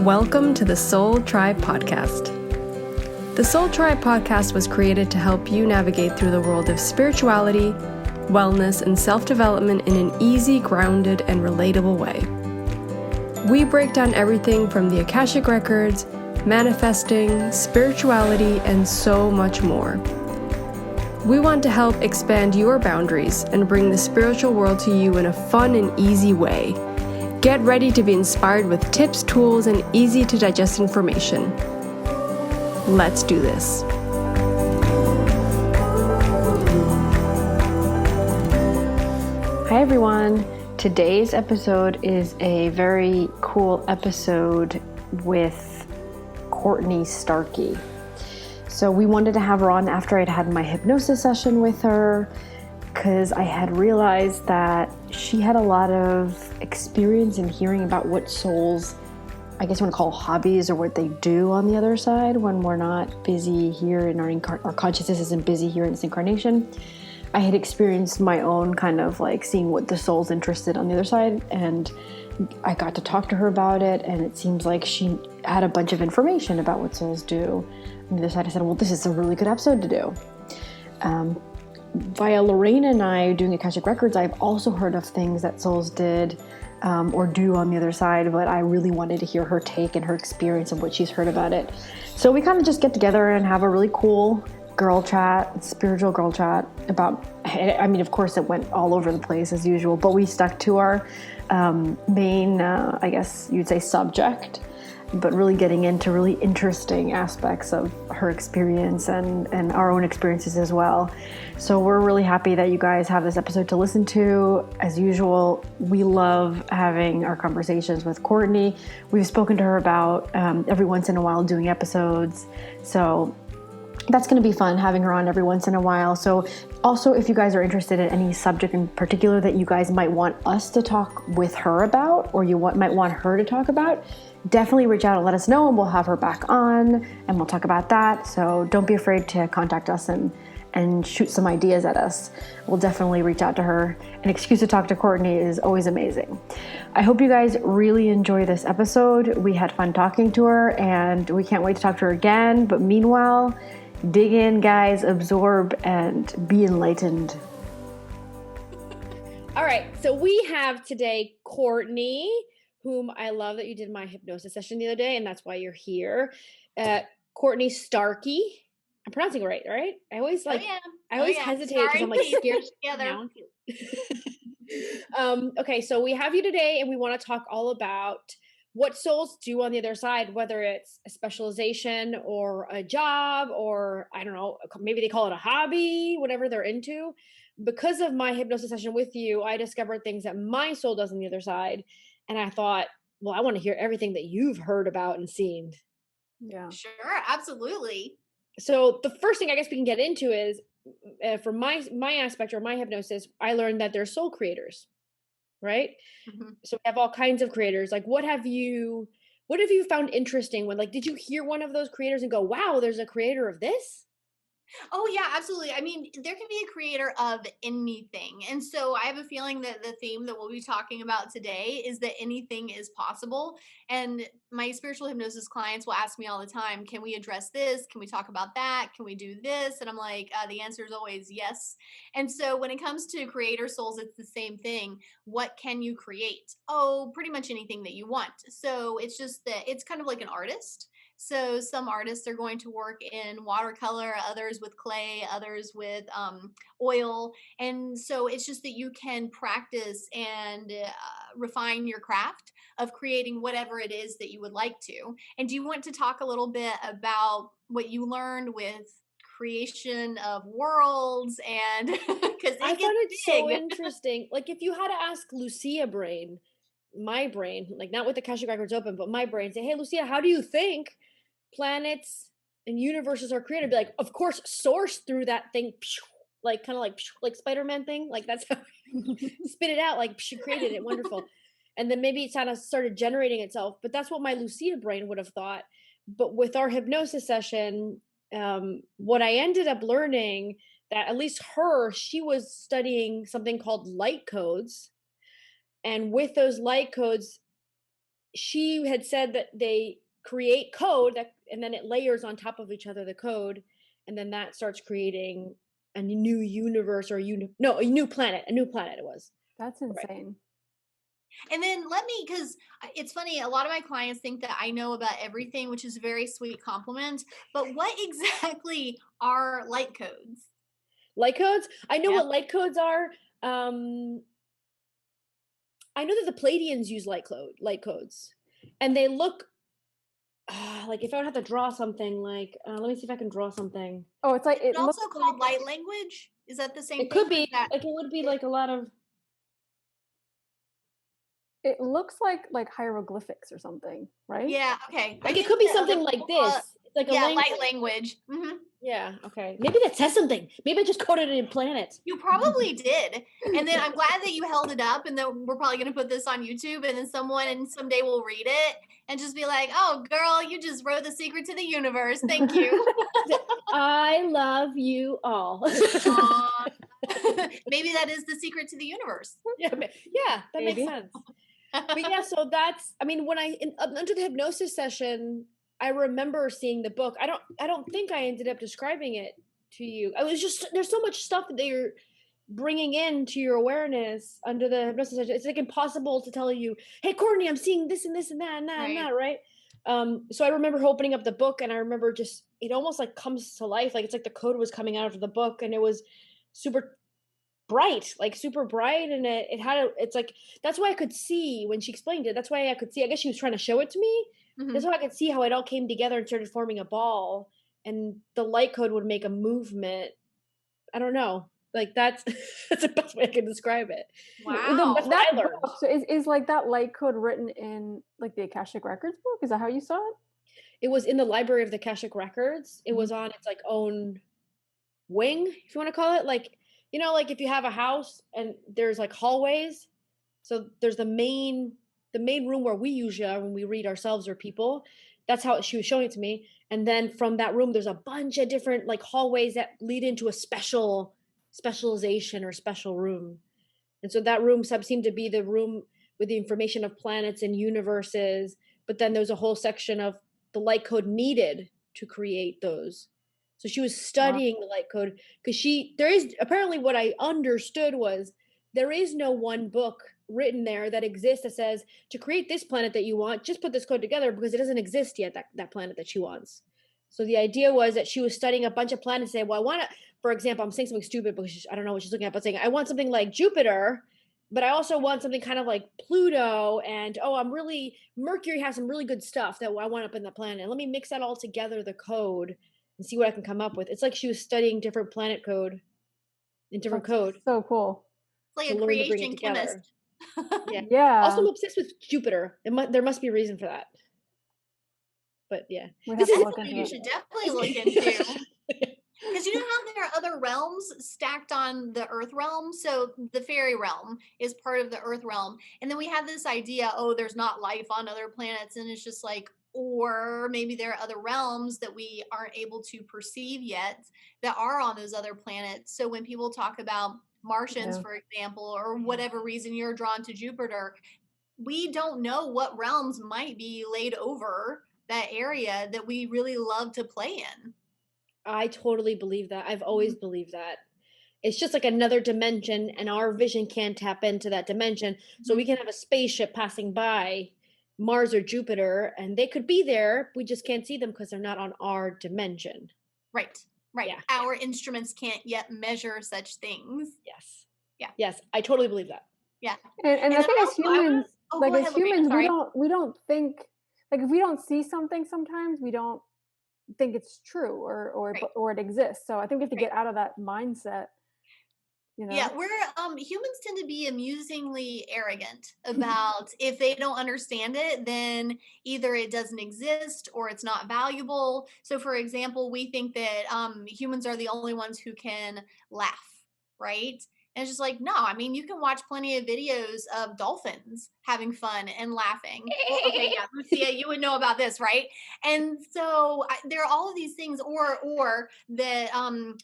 Welcome to the Soul Tribe Podcast. The Soul Tribe Podcast was created to help you navigate through the world of spirituality, wellness, and self-development in an easy, grounded, and relatable way. We break down everything from the Akashic Records, manifesting, spirituality, and so much more. We want to help expand your boundaries and bring the spiritual world to you in a fun and easy way. Get ready to be inspired with tips, tools, and easy to digest information. Let's do this. Hi everyone. Today's episode is a very cool episode with Courtney Starkey. So we wanted to have her on after I'd had my hypnosis session with her, because I had realized that she had a lot of experience in hearing about what souls, I guess you want to call hobbies, or what they do on the other side when we're not busy here in our consciousness isn't busy here in this incarnation. I had experienced my own kind of like seeing what the soul's interested on the other side, and I got to talk to her about it, and it seems like she had a bunch of information about what souls do. On the other side, I said, well, this is a really good episode to do. Via Lorraine and I doing Akashic Records, I've also heard of things that souls did or do on the other side, but I really wanted to hear her take and her experience and what she's heard about it. So we kind of just get together and have a really cool girl chat, spiritual girl chat about, I mean, of course it went all over the place as usual, but we stuck to our main, I guess you'd say, subject, but really getting into really interesting aspects of her experience and our own experiences as well. So we're really happy that you guys have this episode to listen to. As usual, we love having our conversations with Courtney. We've spoken to her about every once in a while doing episodes. So that's going to be fun having her on every once in a while. So also, if you guys are interested in any subject in particular that you guys might want us to talk with her about, or you might want her to talk about, definitely reach out and let us know, and we'll have her back on and we'll talk about that. So don't be afraid to contact us and shoot some ideas at us. We'll definitely reach out to her. An excuse to talk to Courtney is always amazing. I hope you guys really enjoy this episode. We had fun talking to her, and we can't wait to talk to her again. But meanwhile, dig in, guys, absorb, and be enlightened. All right, so we have today Courtney, whom I love that you did my hypnosis session the other day, and that's why you're here. Courtney Starkey. I'm pronouncing it right? I always hesitate because I'm like scared to okay, so we have you today, and we want to talk all about what souls do on the other side, whether it's a specialization or a job, or I don't know, maybe they call it a hobby, whatever they're into. Because of my hypnosis session with you, I discovered things that my soul does on the other side. And I thought, well, I want to hear everything that you've heard about and seen. Yeah. Sure, absolutely. So the first thing I guess we can get into is, from my aspect or my hypnosis, I learned that they're soul creators, right? Mm-hmm. So we have all kinds of creators. Like, what have you found interesting when, like, did you hear one of those creators and go, wow, there's a creator of this? Oh, yeah, absolutely. I mean, there can be a creator of anything. And so I have a feeling that the theme that we'll be talking about today is that anything is possible. And my spiritual hypnosis clients will ask me all the time, can we address this? Can we talk about that? Can we do this? And I'm like, the answer is always yes. And so when it comes to creator souls, it's the same thing. What can you create? Oh, pretty much anything that you want. So it's just that it's kind of like an artist. So some artists are going to work in watercolor, others with clay, others with oil. And so it's just that you can practice and refine your craft of creating whatever it is that you would like to. And do you want to talk a little bit about what you learned with creation of worlds? And because I found it so interesting. Like, if you had to ask Lucia brain, my brain, like not with the Akashic Records open, but my brain, say, hey, Lucia, how do you think planets and universes are created? Be like, of course, source through that thing, like kind of like Spider-Man thing. Like, that's how spit it out, like she created it, wonderful. And then maybe it kind of started generating itself. But that's what my Lucia brain would have thought. But with our hypnosis session, what I ended up learning, that at least she was studying something called light codes. And with those light codes, she had said that they create code that, and then it layers on top of each other, the code, and then that starts creating a new universe or no, a new planet. A new planet it was. That's Right. insane. And then because it's funny, a lot of my clients think that I know about everything, which is a very sweet compliment. But what exactly are light codes? Light codes? I know Yeah. what light codes are. Um, I know that the Palladians use light codes, and they look like if I would have to draw something, like let me see if I can draw something. Oh, it's like Is it it looks also like called light language? Is that the same It thing? could Or is be that like it would be like a lot of. it looks like hieroglyphics or something, right? yeah, okay. I Like it think could be the something like this. It's like a yeah, language. light language. Hmm. Yeah, okay. Maybe that says something. Maybe I just coded it in planets. You probably did. And then I'm glad that you held it up, and then we're probably going to put this on YouTube, and then someone someday will read it and just be like, "Oh, girl, you just wrote the secret to the universe. Thank you." I love you all. Aw. Maybe that is the secret to the universe. Yeah, that makes Maybe. sense. But yeah, so that's, I mean, when under the hypnosis session, I remember seeing the book. I don't think I ended up describing it to you. I was just, there's so much stuff that you're bringing into your awareness under the hypnosis session. It's like impossible to tell you, hey, Courtney, I'm seeing this and this and that and that and Right. that, right? So I remember opening up the book, and I remember just, it almost like comes to life. Like it's like the code was coming out of the book, and it was super bright, like super bright. And it had it's like, that's why I could see when she explained it. That's why I could see, I guess she was trying to show it to me. That's Mhm. why I could see how it all came together and started forming a ball, and the light code would make a movement. I don't know. Like that's that's the best way I can describe it. That's Wow. what That I learned. book, so is like that light code written in like the Akashic Records book? Is that how you saw it? It was in the library of the Akashic Records. It Mhm. was on its like own wing, if you want to call it. Like, like if you have a house and there's like hallways. So there's the main room where we usually are when we read ourselves or people. That's how she was showing it to me. And then from that room, there's a bunch of different like hallways that lead into a specialization or special room. And so that room seemed to be the room with the information of planets and universes. But then there's a whole section of the light code needed to create those. So she was Wow. studying the light code because there is apparently, what I understood was, there is no one book written there that exists that says, to create this planet that you want, just put this code together, because it doesn't exist yet, that planet that she wants. So the idea was that she was studying a bunch of planets and saying, well, I want to, for example, I'm saying something stupid because I don't know what she's looking at, but saying, I want something like Jupiter, but I also want something kind of like Pluto, and Mercury has some really good stuff that I want up in the planet. And let me mix that all together, the code, and see what I can come up with. It's like she was studying different planet code and different That's code so cool. It's like to a learn to bring it creation together. chemist. Yeah. Also, Yeah. I'm obsessed with Jupiter. There must be a reason for that. But yeah, We this have to is That's look something into you it. should definitely look into. Because you know how there are other realms stacked on the earth realm? So the fairy realm is part of the earth realm. And then we have this idea, oh, there's not life on other planets. And it's just like, or maybe there are other realms that we aren't able to perceive yet that are on those other planets. So when people talk about Martians, Yeah. for example, or whatever reason you're drawn to Jupiter, we don't know what realms might be laid over that area that we really love to play in. I totally believe that. I've Mhm. always believed that. It's just like another dimension, and our vision can't tap into that dimension. So we Mhm. can have a spaceship passing by Mars or Jupiter, and they could be there. We just can't see them because they're not on our dimension. Right, right. Yeah. Our instruments can't yet measure such things. Yes. Yeah, Yes. I totally believe that. yeah. And And I then think as I wanna humans, oh, like go as ahead, Lorraine, I'm humans, sorry. we don't think, like if we don't see something sometimes we don't think it's true Right, or it exists. So I think we have to right. get out of that mindset, you Yeah, know? we're humans tend to be amusingly arrogant about if they don't understand it, then either it doesn't exist or it's not valuable. So for example, we think that humans are the only ones who can laugh, right? And it's just like, no, I mean, you can watch plenty of videos of dolphins having fun and laughing. Well, okay, yeah, Lucia, you would know about this, right? And so there are all of these things, or that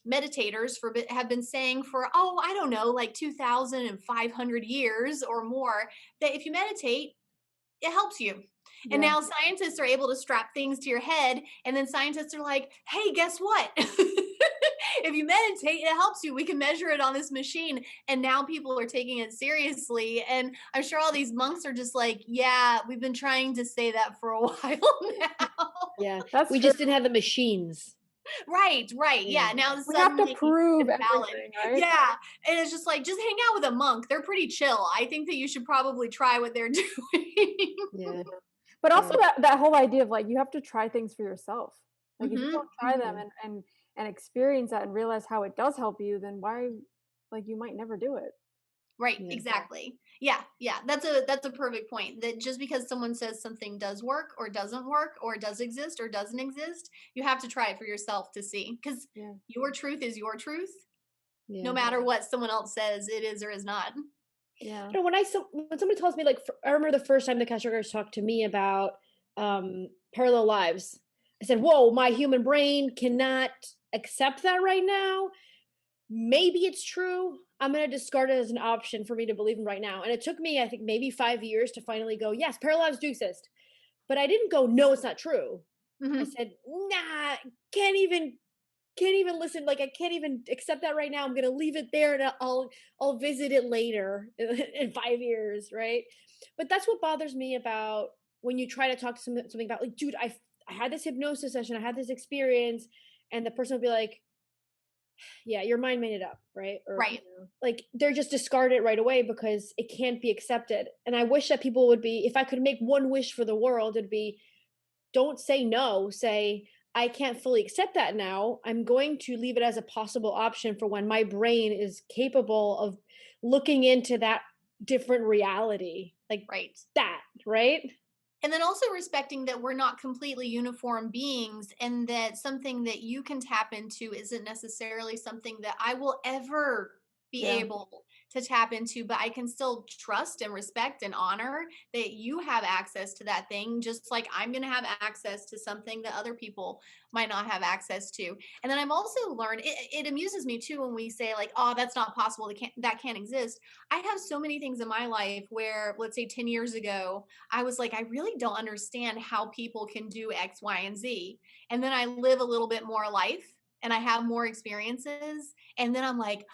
meditators have been saying for, oh, I don't know, like 2,500 years or more, that if you meditate, it helps you. And Yeah. now scientists are able to strap things to your head, and then scientists are like, hey, guess what? If you meditate, it helps you. We can measure it on this machine. And now people are taking it seriously. And I'm sure all these monks are just like, yeah, we've been trying to say that for a while now. Yeah. That's We true. just didn't have the machines. Right, right. Yeah. Yeah. Now We have to suddenly prove it's valid. everything, right? Yeah. And it's just like, just hang out with a monk. They're pretty chill. I think that you should probably try what they're doing. Yeah. But also Yeah. that whole idea of, like, you have to try things for yourself. Like, if you Hmm. don't try them Yeah. and experience that and realize how it does help you, then why, like, you might never do it. Right, Yeah. exactly. Yeah, yeah. That's a perfect point. That just because someone says something does work or doesn't work or does exist or doesn't exist, you have to try it for yourself to see. Because Yeah. your truth is your truth, no Yeah. matter what someone else says it is or is not. Yeah. No, when somebody tells me, like, I remember the first time the caseworkers talked to me about parallel lives. I said, "Whoa, my human brain cannot accept that right now. Maybe it's true. I'm going to discard it as an option for me to believe in right now." And it took me, I think, maybe 5 years to finally go, "Yes, parallel lives do exist." But I didn't go, "No, it's not true." I Hmm. said, "Nah, can't even can't even listen, like, I can't even accept that right now. I'm gonna leave it there and I'll visit it later in 5 years, right?" But that's what bothers me about when you try to talk to something about, like, dude, I had this hypnosis session, I had this experience, and the person will be like, yeah, your mind made it up, right? Or, Right. like, they're just discard it right away because it can't be accepted. And I wish that people would be, if I could make one wish for the world, it'd be, don't say no, say, I can't fully accept that now. I'm going to leave it as a possible option for when my brain is capable of looking into that different reality. Like Right. that, right? And then also respecting that we're not completely uniform beings and that something that you can tap into isn't necessarily something that I will ever be Yeah. able to tap into, but I can still trust and respect and honor that you have access to that thing, just like I'm going to have access to something that other people might not have access to. And then I've also learned it amuses me too when we say, like, oh, that's not possible, that can't exist. I have so many things in my life where, let's say 10 years ago, I was like, I really don't understand how people can do X, Y, and Z. And then I live a little bit more life and I have more experiences. And then I'm like,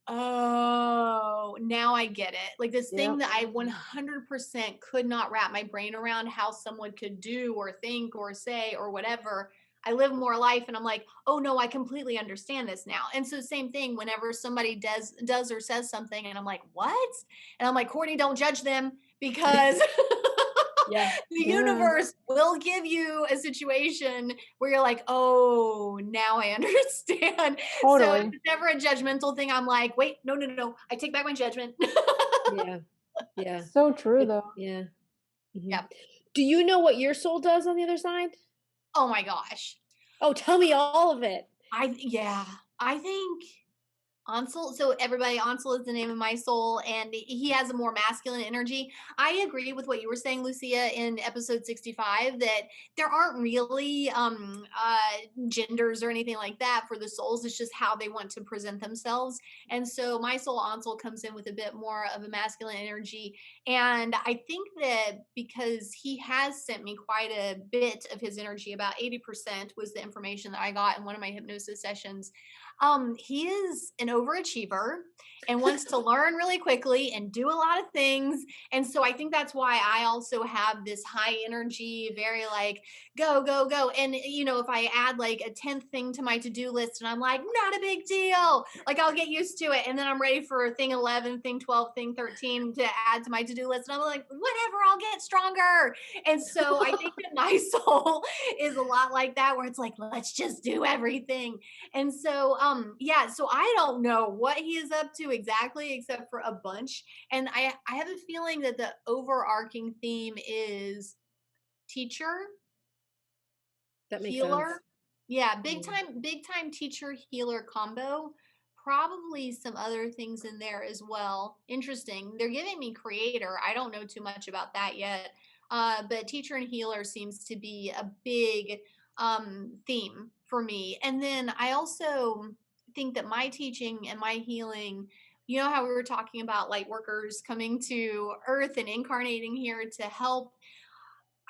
oh, now I get it. Like this thing Yep. that I 100% could not wrap my brain around how someone could do or think or say or whatever. I live more life and I'm like, oh no, I completely understand this now. And so same thing whenever somebody does or says something and I'm like, what? And I'm like, Courtney, don't judge them because Yeah. the Yeah. universe will give you a situation where you're like, oh, now I understand. So if Totally. it's ever a judgmental thing, I'm like, wait, no, no, no, no. I take back my judgment. Yeah. Yeah. So true though. Yeah. Hmm. Yeah. Do you know what your soul does on the other side? Oh my gosh. Oh, tell me all of it. Yeah. I think Ansel, so everybody, Ansel is the name of my soul, and he has a more masculine energy. I agree with what you were saying, Lucia, in episode 65, that there aren't really genders or anything like that for the souls. It's just how they want to present themselves. And so my soul, Ansel, comes in with a bit more of a masculine energy. And I think that because he has sent me quite a bit of his energy, about 80% was the information that I got in one of my hypnosis sessions. He is an overachiever and wants to learn really quickly and do a lot of things. And so I think that's why I also have this high energy, very like go, go, go. And if I add like a 10th thing to my to-do list and I'm like, not a big deal. Like I'll get used to it. And then I'm ready for thing 11, thing 12, thing 13 to add to my to-do list. And I'm like, whatever, I'll get stronger. And so I think that my soul is a lot like that, where it's like, let's just do everything. And so, yeah, so I don't know what he is up to exactly, except for a bunch. And I have a feeling that the overarching theme is teacher, That makes sense. healer. Yeah, Yeah. big time teacher healer combo. Probably some other things in there as well. Interesting. They're giving me creator. I don't know too much about that yet. But teacher and healer seems to be a big theme for me. And then I also think that my teaching and my healing, how we were talking about light workers coming to earth and incarnating here to help.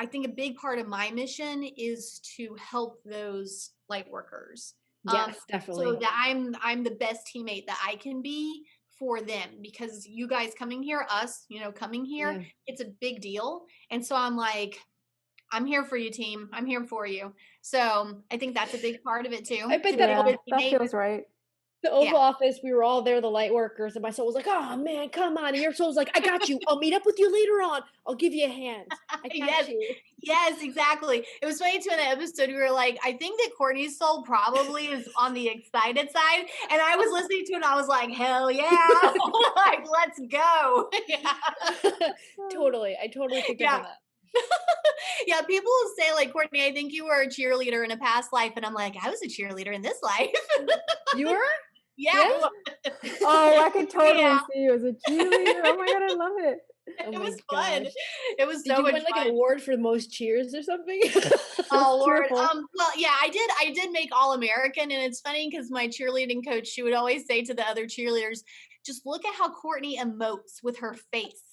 I think a big part of my mission is to help those light workers. Um, Yes, so definitely. that I'm the best teammate that I can be for them, because you guys coming here, us, coming here, Yeah. it's a big deal. And so I'm like, I'm here for you, team. I'm here for you. So I think that's a big part of it I too, bet to be that a Yeah, good that teammate. feels right. the Yeah. Oval Office, we were all there, the light workers, and my soul was like, "Oh man, come on!" And your soul's like, "I got you. I'll meet up with you later on. I'll give you a hand. I got Yes. you." Yes, exactly. It was funny too in the episode. We were like, I think that Courtney's soul probably is on the excited side. And I was listening to it and I was like, hell yeah. Like, let's go. Yeah. Totally, I totally picked up on Yeah. that. Yeah. People will say, like, Courtney, I think you were a cheerleader in a past life. And I'm like, I was a cheerleader in this life. You were? Yeah. Yeah. I was. Oh, I could totally Yeah. see you as a cheerleader. Oh my God, I love it. Oh It my was fun. gosh. It was Did so you much win like an fun. award for the most cheers or something? Oh Most Lord. cheerful. Well, yeah, I did make All American, and it's funny because my cheerleading coach, she would always say to the other cheerleaders, just look at how Courtney emotes with her face.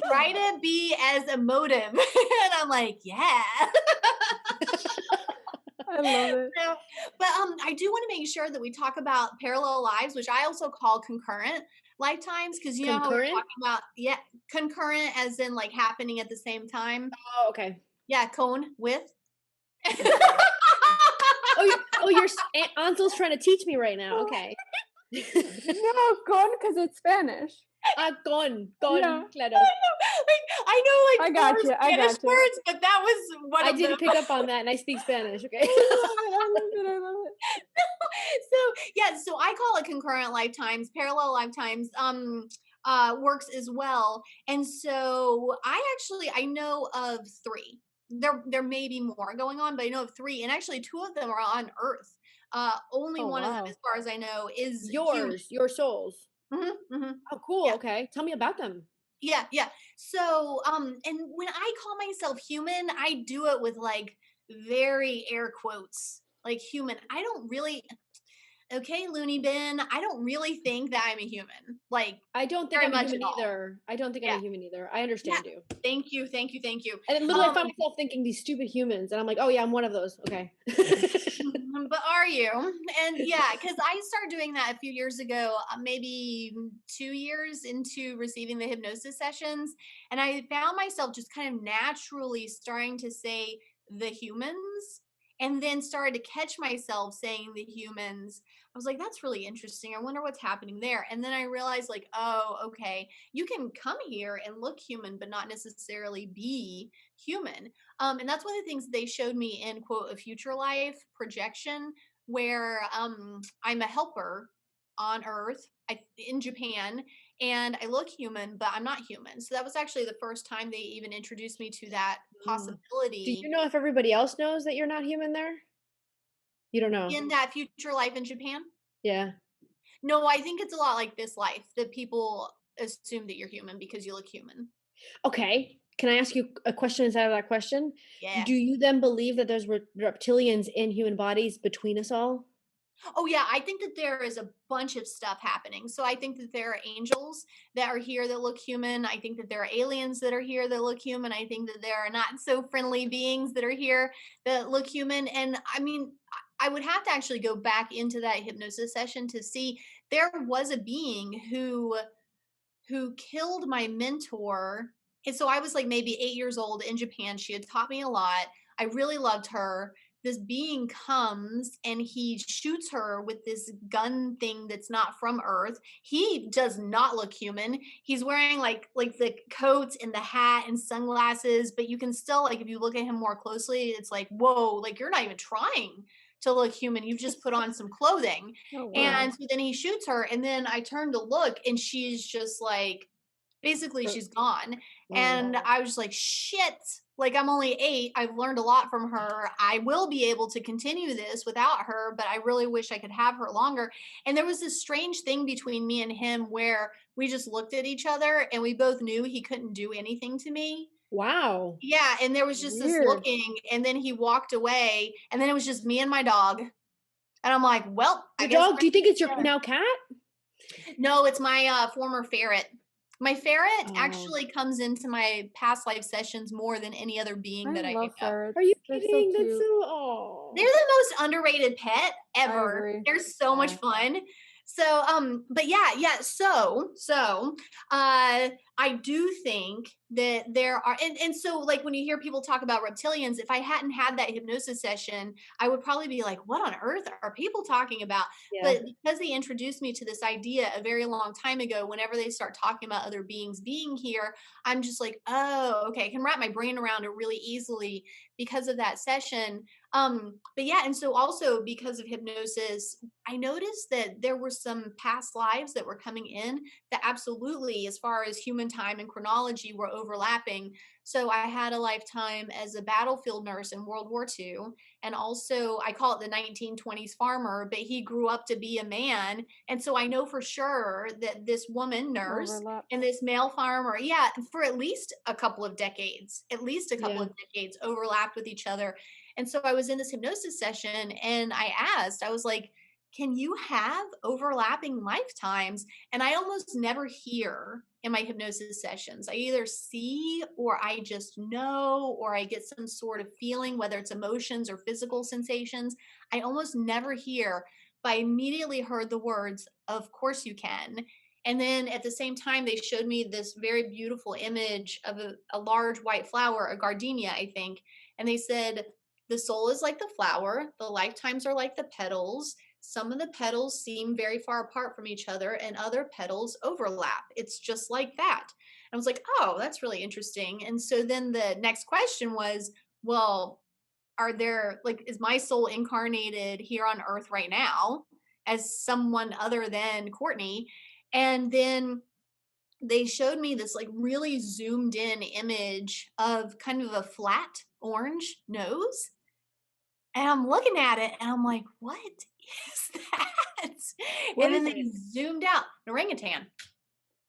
Try to be as emotive. And I'm like, yeah. I love it. So, but I do want to make sure that we talk about parallel lives, which I also call concurrent lifetimes, because you know how we were Concurrent? talking about, yeah, concurrent as in like happening at the same time. Oh, okay. Yeah, cone with. Your Aunt Ansel's trying to teach me right now. Okay. No, con because it's Spanish. Con, Yeah, claro. I know I like got four you. I Spanish got you. words, but that was one I of them. didn't pick up on that, and I speak Spanish. Okay. I love it. I love it. So yeah, so I call it concurrent lifetimes, parallel lifetimes, works as well. And so I know of three. There may be more going on, but I know of three, and actually two of them are on Earth. Only Oh one of them, as wow. far as I know, is human. Your souls. Hmm. Oh, cool. Yeah. Okay. Tell me about them. Yeah, yeah. So, and when I call myself human, I do it with like very air quotes, like human. I don't really, okay, loony bin, I don't really think that I'm a human, like I don't think very I'm a much at human all. either. I don't think I'm Yeah, a human either. I yeah. understand you. Thank you, thank you, thank you. And then literally, I Um, found myself thinking these stupid humans, and I'm like, oh yeah, I'm one of those. Okay. but are you? And yeah, because I started doing that a few years ago, maybe 2 years into receiving the hypnosis sessions. And I found myself just kind of naturally starting to say the humans, and then started to catch myself saying the humans. I was like, that's really interesting. I wonder what's happening there. And then I realized, like, oh, okay, you can come here and look human, but not necessarily be human. And that's one of the things they showed me in quote a future life projection, where I'm a helper on Earth in Japan, and I look human, but I'm not human. So that was actually the first time they even introduced me to that Mm. Do you possibility know if everybody else knows that you're not human there? You don't know. in that future life in Japan. Yeah. No, I think it's a lot like this life that people assume that you're human because you look human. Okay. Can I ask you a question inside of that question? Yeah. Do you then believe that there's reptilians in human bodies between us all? Oh yeah, I think that there is a bunch of stuff happening. So I think that there are angels that are here that look human. I think that there are aliens that are here that look human. I think that there are not so friendly beings that are here that look human. And I mean, I would have to actually go back into that hypnosis session to see there was a being who killed my mentor. And so I was like maybe 8 years old in Japan. She had taught me a lot. I really loved her. This being comes and he shoots her with this gun thing that's not from Earth. He does not look human. He's wearing like the coat and the hat and sunglasses, but you can still, like, if you look at him more closely, it's like, whoa, like you're not even trying to look human. You've just put on some clothing. Oh wow. And so then he shoots her, and then I turn to look, and she's just like, basically, Uh, she's gone. Wow. And I was just like, shit. Like, I'm only 8. I've learned a lot from her. I will be able to continue this without her, but I really wish I could have her longer. And there was this strange thing between me and him where we just looked at each other and we both knew he couldn't do anything to me. Wow. Yeah. And there was just this Weird. looking, and then he walked away, and then it was just me and my dog. And I'm like, well, I Your guess dog, we're do you think it's your together. now cat? No, it's my former ferret. My ferret Oh. actually comes into my past life sessions more than any other being I that I love hypno. Are you ferrets. They're so kidding? That's so cute. They're oh. the most underrated pet I ever. agree. They're so much Yeah. fun. So, but yeah. I do think that there are, and so like when you hear people talk about reptilians, if I hadn't had that hypnosis session, I would probably be like, what on earth are people talking about? Yeah. But because they introduced me to this idea a very long time ago, whenever they start talking about other beings being here, I'm just like, oh, okay, I can wrap my brain around it really easily because of that session. But yeah, and so also because of hypnosis, I noticed that there were some past lives that were coming in that absolutely, as far as human time and chronology, were overlapping. So I had a lifetime as a battlefield nurse in World War II. And also, I call it the 1920s farmer, but he grew up to be a man. And so I know for sure that this woman nurse and Overlaps. this male farmer, yeah, for at least a couple Yeah. of decades overlapped with each other. And so I was in this hypnosis session and I was like, can you have overlapping lifetimes? And I almost never hear in my hypnosis sessions. I either see or I just know or I get some sort of feeling, whether it's emotions or physical sensations. I almost never hear, but I immediately heard the words, of course you can. And then at the same time, they showed me this very beautiful image of a large white flower, a gardenia, I think. And they said, the soul is like the flower, the lifetimes are like the petals. Some of the petals seem very far apart from each other, and other petals overlap. It's just like that. And I was like, oh, that's really interesting. And so then the next question was, well, are there, like, is my soul incarnated here on earth right now as someone other than Courtney? And then they showed me this like really zoomed in image of kind of a flat orange nose. And I'm looking at it and I'm like, what is that? What And is then they it? zoomed out, an orangutan.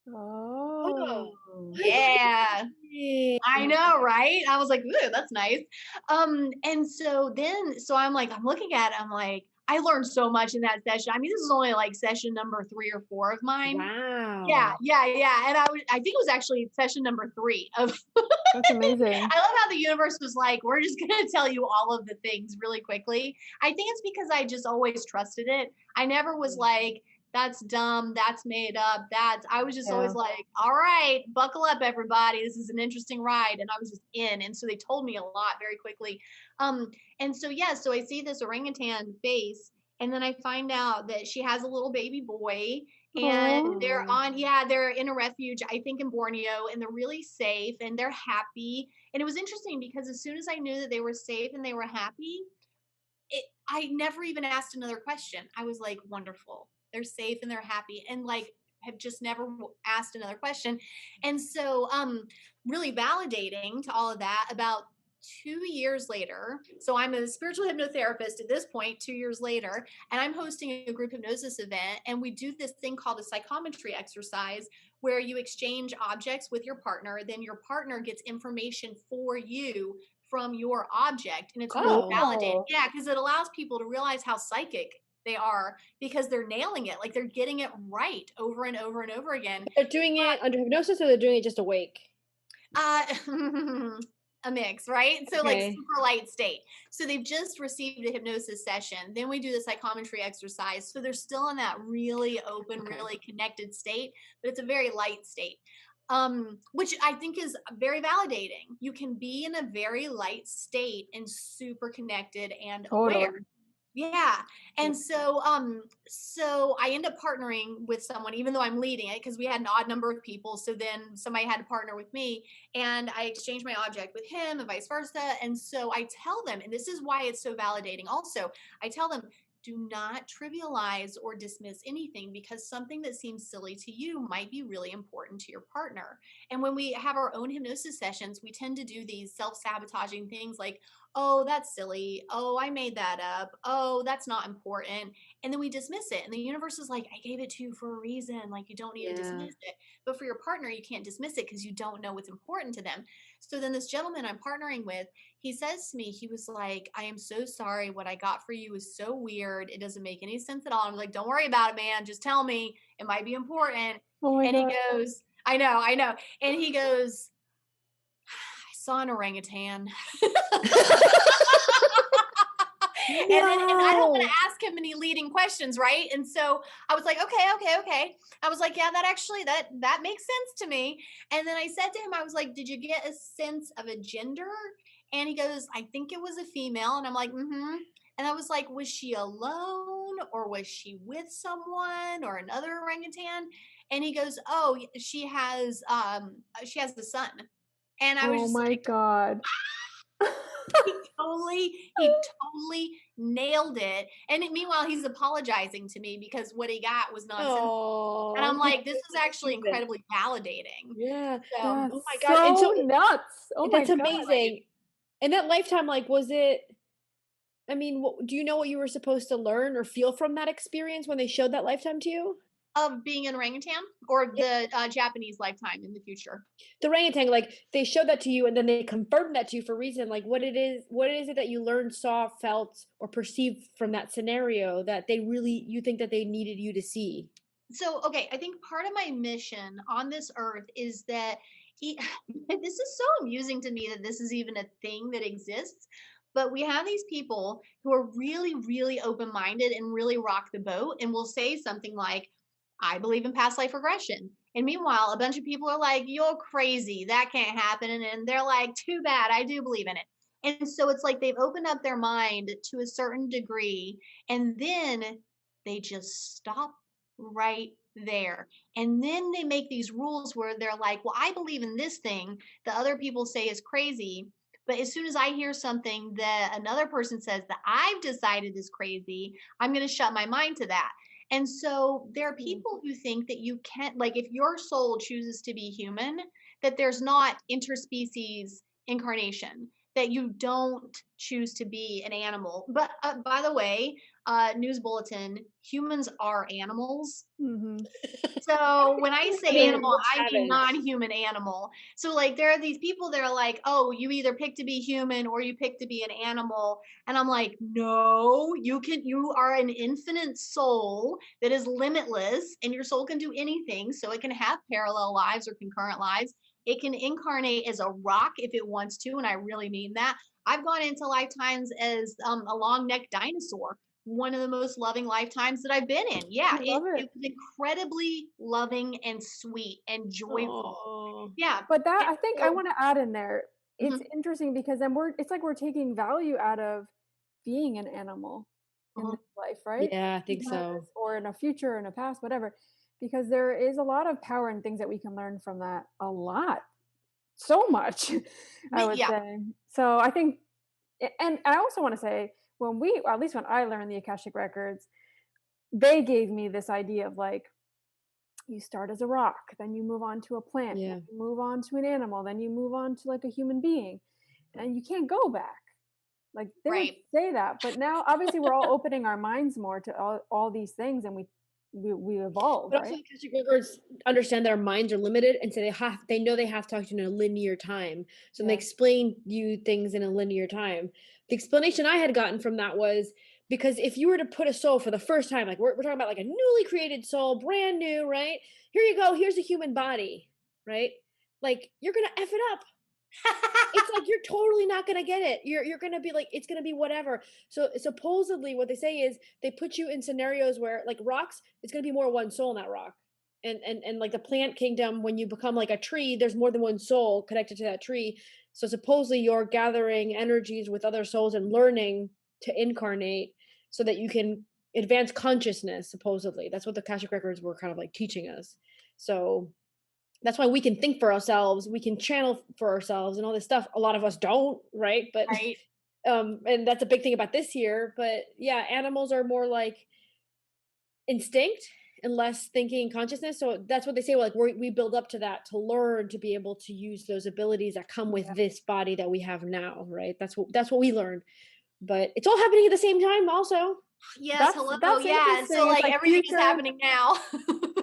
Oh. Oh. I Yeah. see. I know, right? I was like, "Ooh, that's nice." And so then, so I'm like, I'm looking at it, I'm like, I learned so much in that session. I mean, this is only like session number 3 or 4 of mine. Yeah, Wow. yeah. And I think it was actually session number 3 of That's amazing. I love how the universe was like, we're just going to tell you all of the things really quickly. I think it's because I just always trusted it. I never was like, that's dumb, that's made up, I was just always Yeah. like, all right, buckle up, everybody. This is an interesting ride. And I was just in. And so they told me a lot very quickly. Um, and so, yeah, so I see this orangutan face. And then I find out that she has a little baby boy and Oh. they're in a refuge, I think in Borneo, and they're really safe and they're happy. And it was interesting because as soon as I knew that they were safe and they were happy, I never even asked another question. I was like, wonderful. They're safe and they're happy. And like, have just never asked another question. And so, really validating to all of that about 2 years later. So I'm a spiritual hypnotherapist at this point, 2 years later, and I'm hosting a group hypnosis event. And we do this thing called a psychometry exercise where you exchange objects with your partner. Then your partner gets information for you from your object. And it's really Oh. validating. Cool. Yeah, because it allows people to realize how psychic they are because they're nailing it. Like they're getting it right over and over and over again. They're doing it under hypnosis or they're doing it just awake? Uh, a mix, right? So like Okay. super light state. So they've just received a hypnosis session. Then we do the psychometry exercise. So they're still in that really open, Okay. really connected state, but it's a very light state. Which I think is very validating. You can be in a very light state and super connected and aware. Totally. Yeah. Yeah. And so I end up partnering with someone, even though I'm leading it, because we had an odd number of people. So then somebody had to partner with me and I exchanged my object with him and vice versa. And so I tell them, and this is why it's so validating also, I tell them, do not trivialize or dismiss anything because something that seems silly to you might be really important to your partner. And when we have our own hypnosis sessions, we tend to do these self sabotaging things like, oh, that's silly. Oh, I made that up. Oh, that's not important. And then we dismiss it. And the universe is like, I gave it to you for a reason. Like, you don't need to Yeah. dismiss it. But for your partner, you can't dismiss it because you don't know what's important to them. So then this gentleman I'm partnering with, he says to me, he was like, I am so sorry. What I got for you is so weird. It doesn't make any sense at all. I'm like, don't worry about it, man. Just tell me. It might be important. Oh my And he God. goes, I know. And he goes, I saw an orangutan. And I don't want Wow. to ask him any leading questions, right? And so I was like, okay. I was like, yeah, that actually that makes sense to me. And then I said to him, I was like, did you get a sense of a gender? And he goes, I think it was a female. And I'm like, mm-hmm. And I was like, was she alone or was she with someone or another orangutan? And he goes, oh, she has the son. And I was Oh just my like, God. he totally nailed it. And meanwhile, he's apologizing to me because what he got was nonsensical. And Oh, I'm he like, this knows is he's a actually human. incredibly validating. Yeah. So That's Oh my God. And so so nuts. Oh my that's God. right. amazing. And that lifetime, like, was it? I mean, do you know what you were supposed to learn or feel from that experience when they showed that lifetime to you? Of being an orangutan or the Japanese lifetime in the future. The orangutan, like, they showed that to you and then they confirmed that to you for a reason, like, what is it that you learned, saw, felt, or perceived from that scenario that they really you think that they needed you to see? So, okay, I think part of my mission on this earth is that this is so amusing to me that this is even a thing that exists. But we have these people who are really, really open minded and really rock the boat and will say something like, I believe in past life regression. And meanwhile, a bunch of people are like, you're crazy. That can't happen. And they're like, too bad. I do believe in it. And so it's like they've opened up their mind to a certain degree. And then they just stop right there. And then they make these rules where they're like, well, I believe in this thing that other people say is crazy. But as soon as I hear something that another person says that I've decided is crazy, I'm going to shut my mind to that. And so there are Mm. people who think that you can't, like, if your soul chooses to be human, that there's not interspecies incarnation, that you don't choose to be an animal. But by the way, news bulletin, humans are animals. Mhm. So when I I say mean, animal, which I mean haven't. non-human animal. So like there are these people that are like, "Oh, you either pick to be human or you pick to be an animal." And I'm like, "No, you are an infinite soul that is limitless and your soul can do anything. So it can have parallel lives or concurrent lives. It can incarnate as a rock if it wants to, and I really mean that. I've gone into lifetimes as a long-necked dinosaur, one of the most loving lifetimes that I've been in. Yeah, I love it it. was incredibly loving and sweet and joyful. Oh. Yeah. But that And I think I so wanna add in there, it's mhm, interesting because then it's like we're taking value out of being an animal in mhm. this life, right? Yeah, I think Because so. or in a future, in a past, whatever. Because there is a lot of power and things that we can learn from that. A lot. So much, I would Yeah. say. So I think and I also wanna say, when we or at least when I learned the Akashic Records, they gave me this idea of, like, you start as a rock, then you move on to a plant, then Yeah. you move on to an animal, then you move on to like a human being, and you can't go back. Like they would Right. say that, but now obviously we're all opening our minds more to all these things, and we evolve, But also right? the Akashic records understand their minds are limited, and so they know they have to talk to you in a linear time. So they Yeah. explain you things in a linear time. The explanation I had gotten from that was because if you were to put a soul for the first time, like we're talking about like a newly created soul, brand new, right? Here you go, here's a human body, right? Like you're gonna F it up. It's like you're totally not gonna get it. You're gonna be like, it's gonna be whatever. So supposedly what they say is they put you in scenarios where like rocks, it's gonna be more one soul in that rock. And like the plant kingdom, when you become like a tree, there's more than one soul connected to that tree. So supposedly you're gathering energies with other souls and learning to incarnate so that you can advance consciousness, supposedly. That's what the Akashic records were kind of like teaching us. So that's why we can think for ourselves, we can channel for ourselves and all this stuff. A lot of us don't, right? But Right. and that's a big thing about this year. But yeah, animals are more like instinct and less thinking and consciousness. So that's what they say. Like we build up to that to learn to be able to use those abilities that come Yeah. with this body that we have now, right? That's what we learn. But it's all happening at the same time, also. Yes, That's hello. that's Yeah. And so interesting. It's like like everything is future, happening now.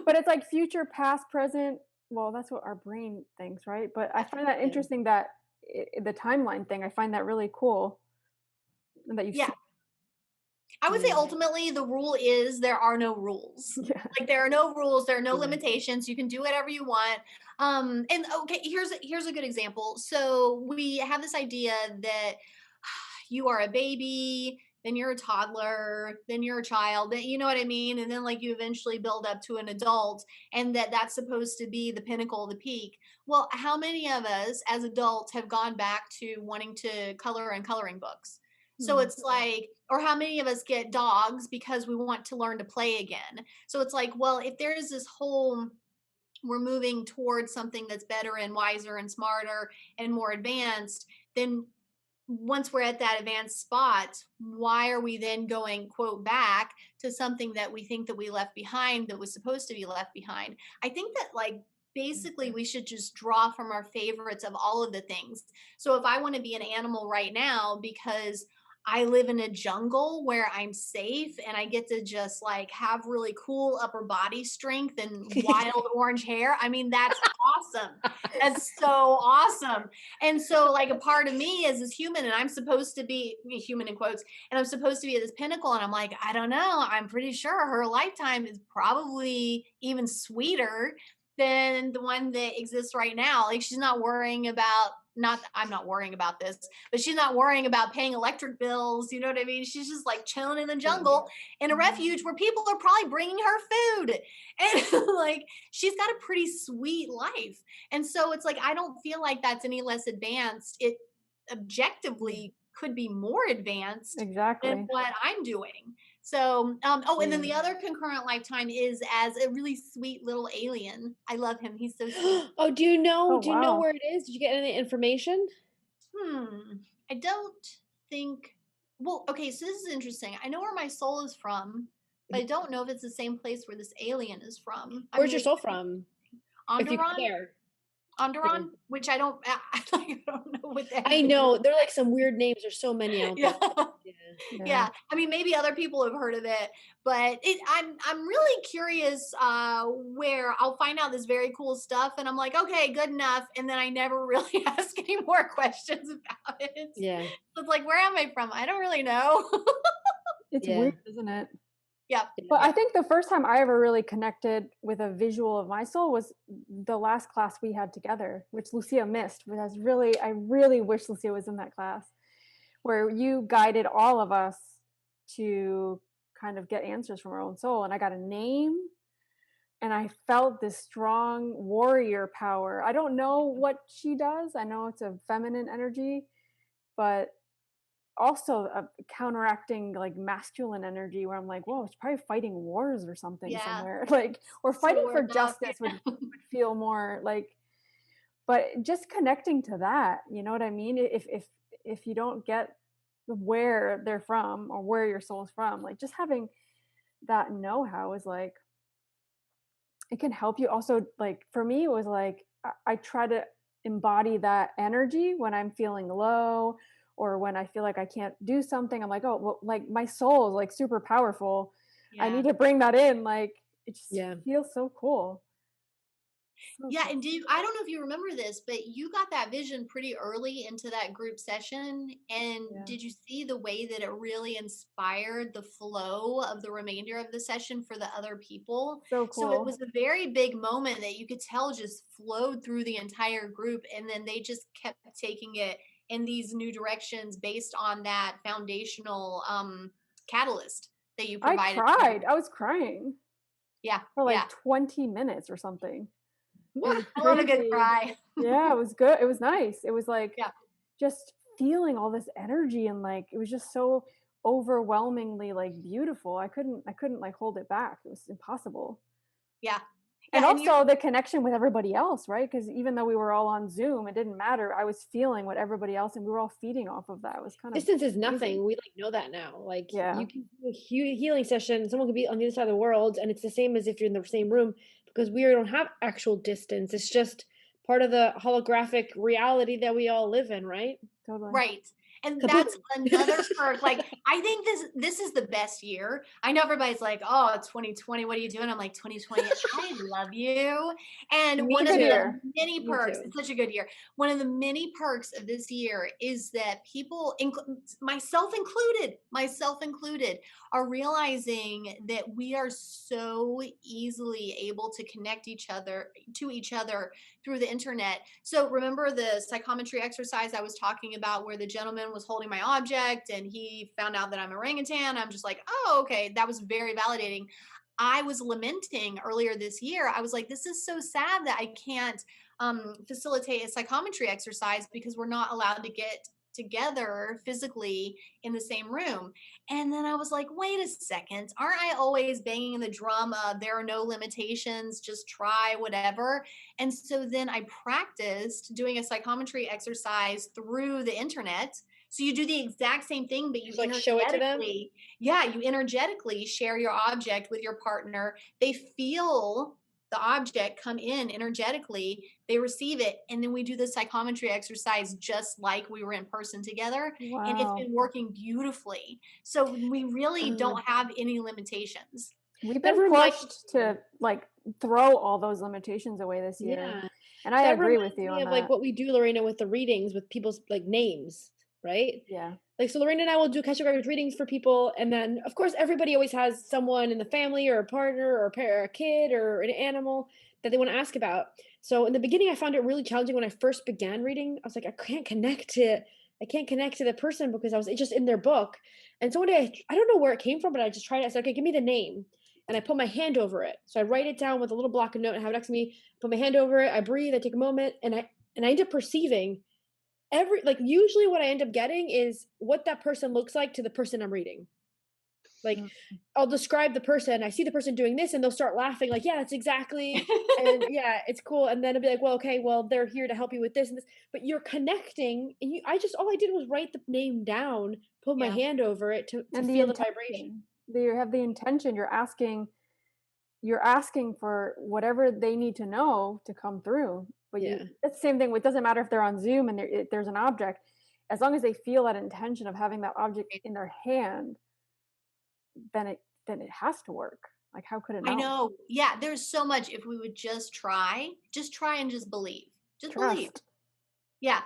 but it's like future, past, present. Well, that's what our brain thinks, right? But I find that Yeah. interesting that the timeline thing. I find that really cool, and that you Yeah. see. I would say Yeah. ultimately the rule is there are no rules. Yeah. Like there are no rules, there are no Yeah. limitations. You can do whatever you want. And okay, here's a good example. So we have this idea that you are a baby, then you're a toddler, then you're a child, then you know what I mean? And then like you eventually build up to an adult and that's supposed to be the pinnacle, the peak. Well, how many of us as adults have gone back to wanting to color in coloring books? So Hmm. it's like, or how many of us get dogs because we want to learn to play again? So it's like, well, if there is this whole, we're moving towards something that's better and wiser and smarter and more advanced, then once we're at that advanced spot, why are we then going, quote, back to something that we think that we left behind that was supposed to be left behind? I think that, like, basically we should just draw from our favorites of all of the things. So if I want to be an animal right now because I live in a jungle where I'm safe and I get to just like have really cool upper body strength and wild orange hair. I mean, that's awesome. That's so awesome. And so, like, a part of me is this human, and I'm supposed to be human in quotes, and I'm supposed to be at this pinnacle. And I'm like, I don't know. I'm pretty sure her lifetime is probably even sweeter than the one that exists right now. Like, she's not worrying about, not, I'm not worrying about this, but she's not worrying about paying electric bills. You know what I mean? She's just like chilling in the jungle in a refuge where people are probably bringing her food. And like, she's got a pretty sweet life. And so it's like, I don't feel like that's any less advanced. It objectively could be more advanced than Exactly. what I'm doing. So, oh, and then Yeah. the other concurrent lifetime is as a really sweet little alien. I love him. He's so sweet. Oh, do you know? Oh, Do you know wow. where it is? Did you get any information? I don't think, well, okay, so this is interesting. I know where my soul is from, but I don't know if it's the same place where this alien is from. I Where's mean, your it soul could be from? If you Onderon, care. Yeah. Onderon, which I don't know what that I even know. is. They're like some weird names. There's so many out there. Yeah. Yeah. Yeah. Yeah, I mean, maybe other people have heard of it, but I'm really curious where I'll find out this very cool stuff, and I'm like, okay, good enough, and then I never really ask any more questions about it. Yeah. So it's like, where am I from? I don't really know. It's Yeah. weird, isn't it? Yeah, But yeah, I think the first time I ever really connected with a visual of my soul was the last class we had together, which Lucia missed. But I really wish Lucia was in that class where you guided all of us to kind of get answers from our own soul. And I got a name and I felt this strong warrior power. I don't know what she does. I know it's a feminine energy, but also counteracting like masculine energy where I'm like, whoa, it's probably fighting wars or something yeah. somewhere. Like, or fighting for Sword up. justice would feel more like, but just connecting to that, you know what I mean? If you don't get where they're from or where your soul's from, like just having that know-how is like, it can help you also. Like for me, it was like I try to embody that energy when I'm feeling low or when I feel like I can't do something. I'm like, oh, well, like my soul is like super powerful. I Yeah. need to bring that in. Like it just Yeah. feels so cool. So Yeah, cool. and I don't know if you remember this, but you got that vision pretty early into that group session. And Yeah. did you see the way that it really inspired the flow of the remainder of the session for the other people? So So it cool. was a very big moment that you could tell just flowed through the entire group. And then they just kept taking it in these new directions based on that foundational catalyst that you I provided for cried. them. I was crying Yeah, for yeah. like 20 minutes or something. It What? was I love a good crazy. cry. Yeah, it was good. It was nice. It was like Yeah. just feeling all this energy and like it was just so overwhelmingly like beautiful. I couldn't like hold it back. It was impossible. Yeah. And Yeah. And you also the connection with everybody else, right? Because even though we were all on Zoom, it didn't matter. I was feeling what everybody else and we were all feeding off of that. It was kind of Distance is amazing. nothing. We like know that now. Like Yeah. you can do a healing session. Someone could be on the other side of the world, and it's the same as if you're in the same room because we don't have actual distance. It's just part of the holographic reality that we all live in, right? Totally. right. And Kaboom. that's another perk. Like, I think this is the best year. I know everybody's like, oh, 2020, what are you doing? I'm like, 2020, I love you. And Me one of too. the many Me perks, too. it's such a good year. One of the many perks of this year is that people, myself included, are realizing that we are so easily able to connect to each other through the internet. So remember the psychometry exercise I was talking about where the gentleman was holding my object and he found out that I'm orangutan. I'm just like, oh, okay. That was very validating. I was lamenting earlier this year. I was like, this is so sad that I can't facilitate a psychometry exercise because we're not allowed to get together physically in the same room. And then I was like, wait a second, aren't I always banging the drum of there are no limitations, just try whatever? And so then I practiced doing a psychometry exercise through the internet. So you do the exact same thing, but you Just like show it to them. you energetically share your object with your partner. They feel the object come in energetically, they receive it, and then we do the psychometry exercise just like we were in person together. And it's Wow. been working beautifully. So we really don't have any limitations. We've That been reminds pushed to like throw all those limitations away this year. Yeah. And I That agree with reminds you me on of like that. what we do, Lorena, with the readings with people's like names, right? Yeah. Like, so Lorena and I will do Akashic Records readings for people. And then, of course, everybody always has someone in the family or a partner or a kid or an animal that they want to ask about. So in the beginning, I found it really challenging when I first began reading. I was like, I can't connect to the person because it's just in their book. And so one day, I don't know where it came from, but I just tried it. I said, okay, give me the name. And I put my hand over it. So I write it down with a little block of note and have it next to me, put my hand over it. I breathe, I take a moment, and I end up perceiving usually what I end up getting is what that person looks like to the person I'm reading. Like I'll describe the person, I see the person doing this and they'll start laughing like, yeah, that's exactly. And yeah, it's cool. And then it'll be like, well, okay, well, they're here to help you with this and this, but you're connecting and all I did was write the name down, put my hand over it to And feel the vibration. You have the intention. You're asking for whatever they need to know to come through. But it's the same thing. It doesn't matter if they're on Zoom and there's an object, as long as they feel that intention of having that object in their hand, then it has to work. Like, how could it not? I know. Yeah, there's so much. If we would just try and just believe. Just believe. Yeah.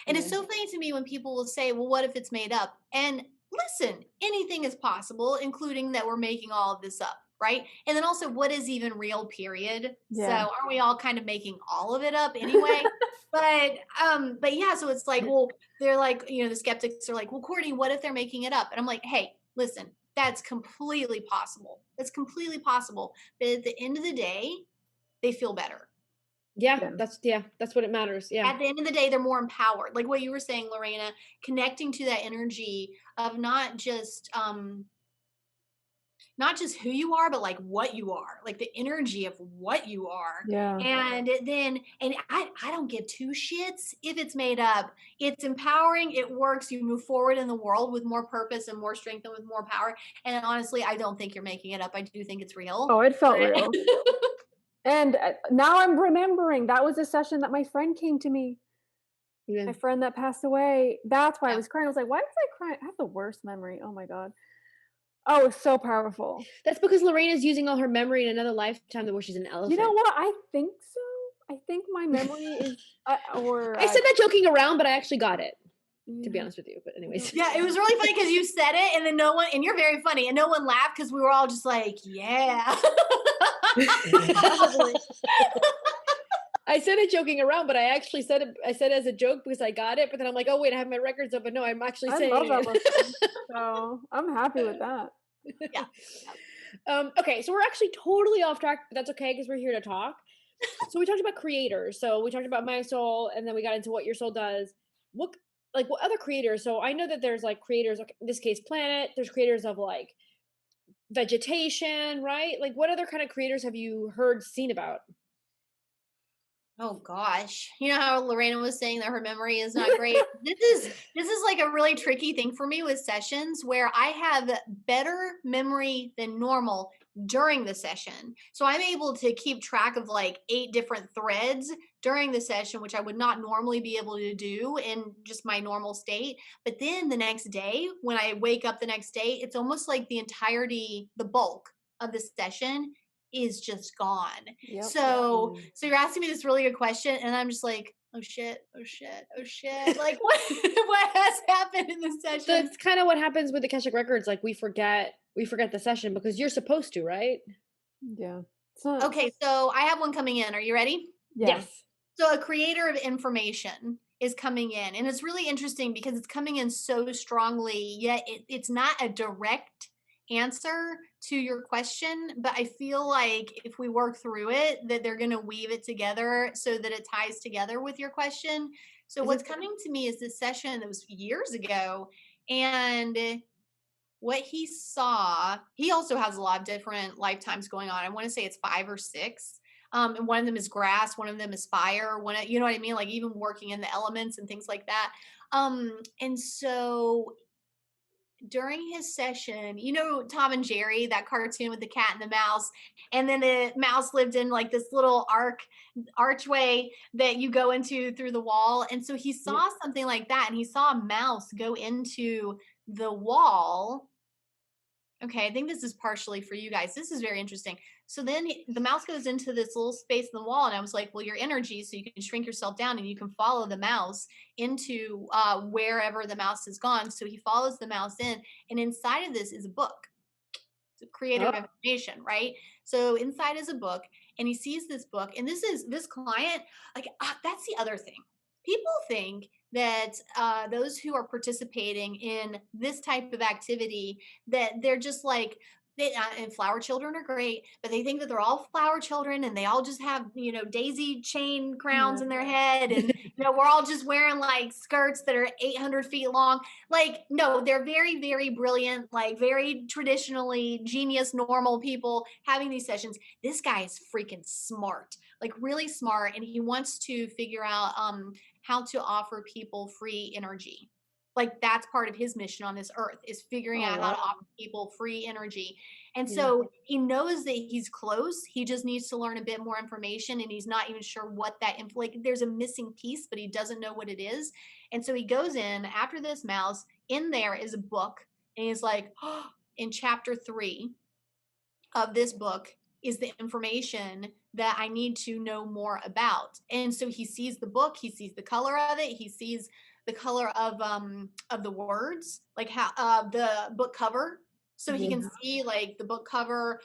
And it's so funny to me when people will say, well, what if it's made up? And listen, anything is possible, including that we're making all of this up, right? And then also, what is even real, period? Yeah. So aren't we all kind of making all of it up anyway? But yeah, so it's like, well, they're like, the skeptics are like, well, Courtney, what if they're making it up? And I'm like, hey, listen, that's completely possible. That's completely possible. But at the end of the day, they feel better. Yeah, that's what it matters. Yeah. At the end of the day, they're more empowered. Like what you were saying, Lorena, connecting to that energy of not just who you are, but like what you are, like the energy of what you are. Yeah. And I don't give two shits if it's made up. It's empowering. It works. You move forward in the world with more purpose and more strength and with more power. And honestly, I don't think you're making it up. I do think it's real. Oh, it felt real. And now I'm remembering that was a session that my friend came to me. Yeah. My friend that passed away. That's why I was crying. I was like, why was I crying? I have the worst memory. Oh my God. Oh, it's so powerful. That's because Lorena's using all her memory in another lifetime where she's an elephant. You know what? I think so. I think my memory is I said that joking around, but I actually got it. To be honest with you, but anyways. Yeah, it was really funny because you said it and then and you're very funny and no one laughed because we were all just like, yeah. I said it joking around, but I actually said it. I said it as a joke because I got it. But then I'm like, oh wait, I have my records up. But no, I'm actually saying I love it. That so I'm happy with that. Yeah. Okay, so we're actually totally off track, but that's okay because we're here to talk. So we talked about creators. So we talked about my soul, and then we got into what your soul does. What other creators? So I know that there's like creators, in this case, planet. There's creators of like vegetation, right? Like what other kind of creators have you seen about? Oh gosh. You know how Lorena was saying that her memory is not great? This is like a really tricky thing for me with sessions where I have better memory than normal during the session. So I'm able to keep track of like 8 different threads during the session, which I would not normally be able to do in just my normal state. But then the next day, when I wake up the next day, it's almost like the entirety, the bulk of the session is just gone. Yep. So you're asking me this really good question, and I'm just like, oh shit, oh shit, oh shit. Like what has happened in this session? That's kind of what happens with the Akashic records. Like we forget the session because you're supposed to, right? Yeah. It's not, Okay, so I have one coming in. Are you ready? yeah. Yes. So a creator of information is coming in, and it's really interesting because it's coming in so strongly, yet it's not a direct answer to your question, but I feel like if we work through it, that they're going to weave it together so that it ties together with your question. So what's coming to me is this session that was years ago, and what he saw, he also has a lot of different lifetimes going on. I want to say it's 5 or 6. And one of them is grass, one of them is fire, you know what I mean? Like even working in the elements and things like that. And so during his session, you know, Tom and Jerry, that cartoon with the cat and the mouse, and then the mouse lived in like this little archway that you go into through the wall. And so he saw something like that, and he saw a mouse go into the wall. Okay, I think this is partially for you guys. This is very interesting. So then the mouse goes into this little space in the wall, and I was like, well, your energy, so you can shrink yourself down and you can follow the mouse into wherever the mouse has gone. So he follows the mouse in, and inside of this is a book. It's a creator of information, right? So inside is a book, and he sees this book, and this client, like, that's the other thing. People think that those who are participating in this type of activity, that they're just like, and flower children are great, but they think that they're all flower children and they all just have, you know, daisy chain crowns in their head. And, you know, we're all just wearing like skirts that are 800 feet long. Like, no, they're very, very brilliant, like very traditionally genius, normal people having these sessions. This guy is freaking smart, like really smart. And he wants to figure out how to offer people free energy. Like that's part of his mission on this earth, is figuring out how to offer people free energy. And so he knows that he's close. He just needs to learn a bit more information, and he's not even sure what that like there's a missing piece, but he doesn't know what it is. And so he goes in after this mouse. In there is a book, and he's like, oh, in chapter 3 of this book is the information that I need to know more about. And so he sees the book, he sees the color of it, he sees the color of the words, like how the book cover. So he can see like the book cover,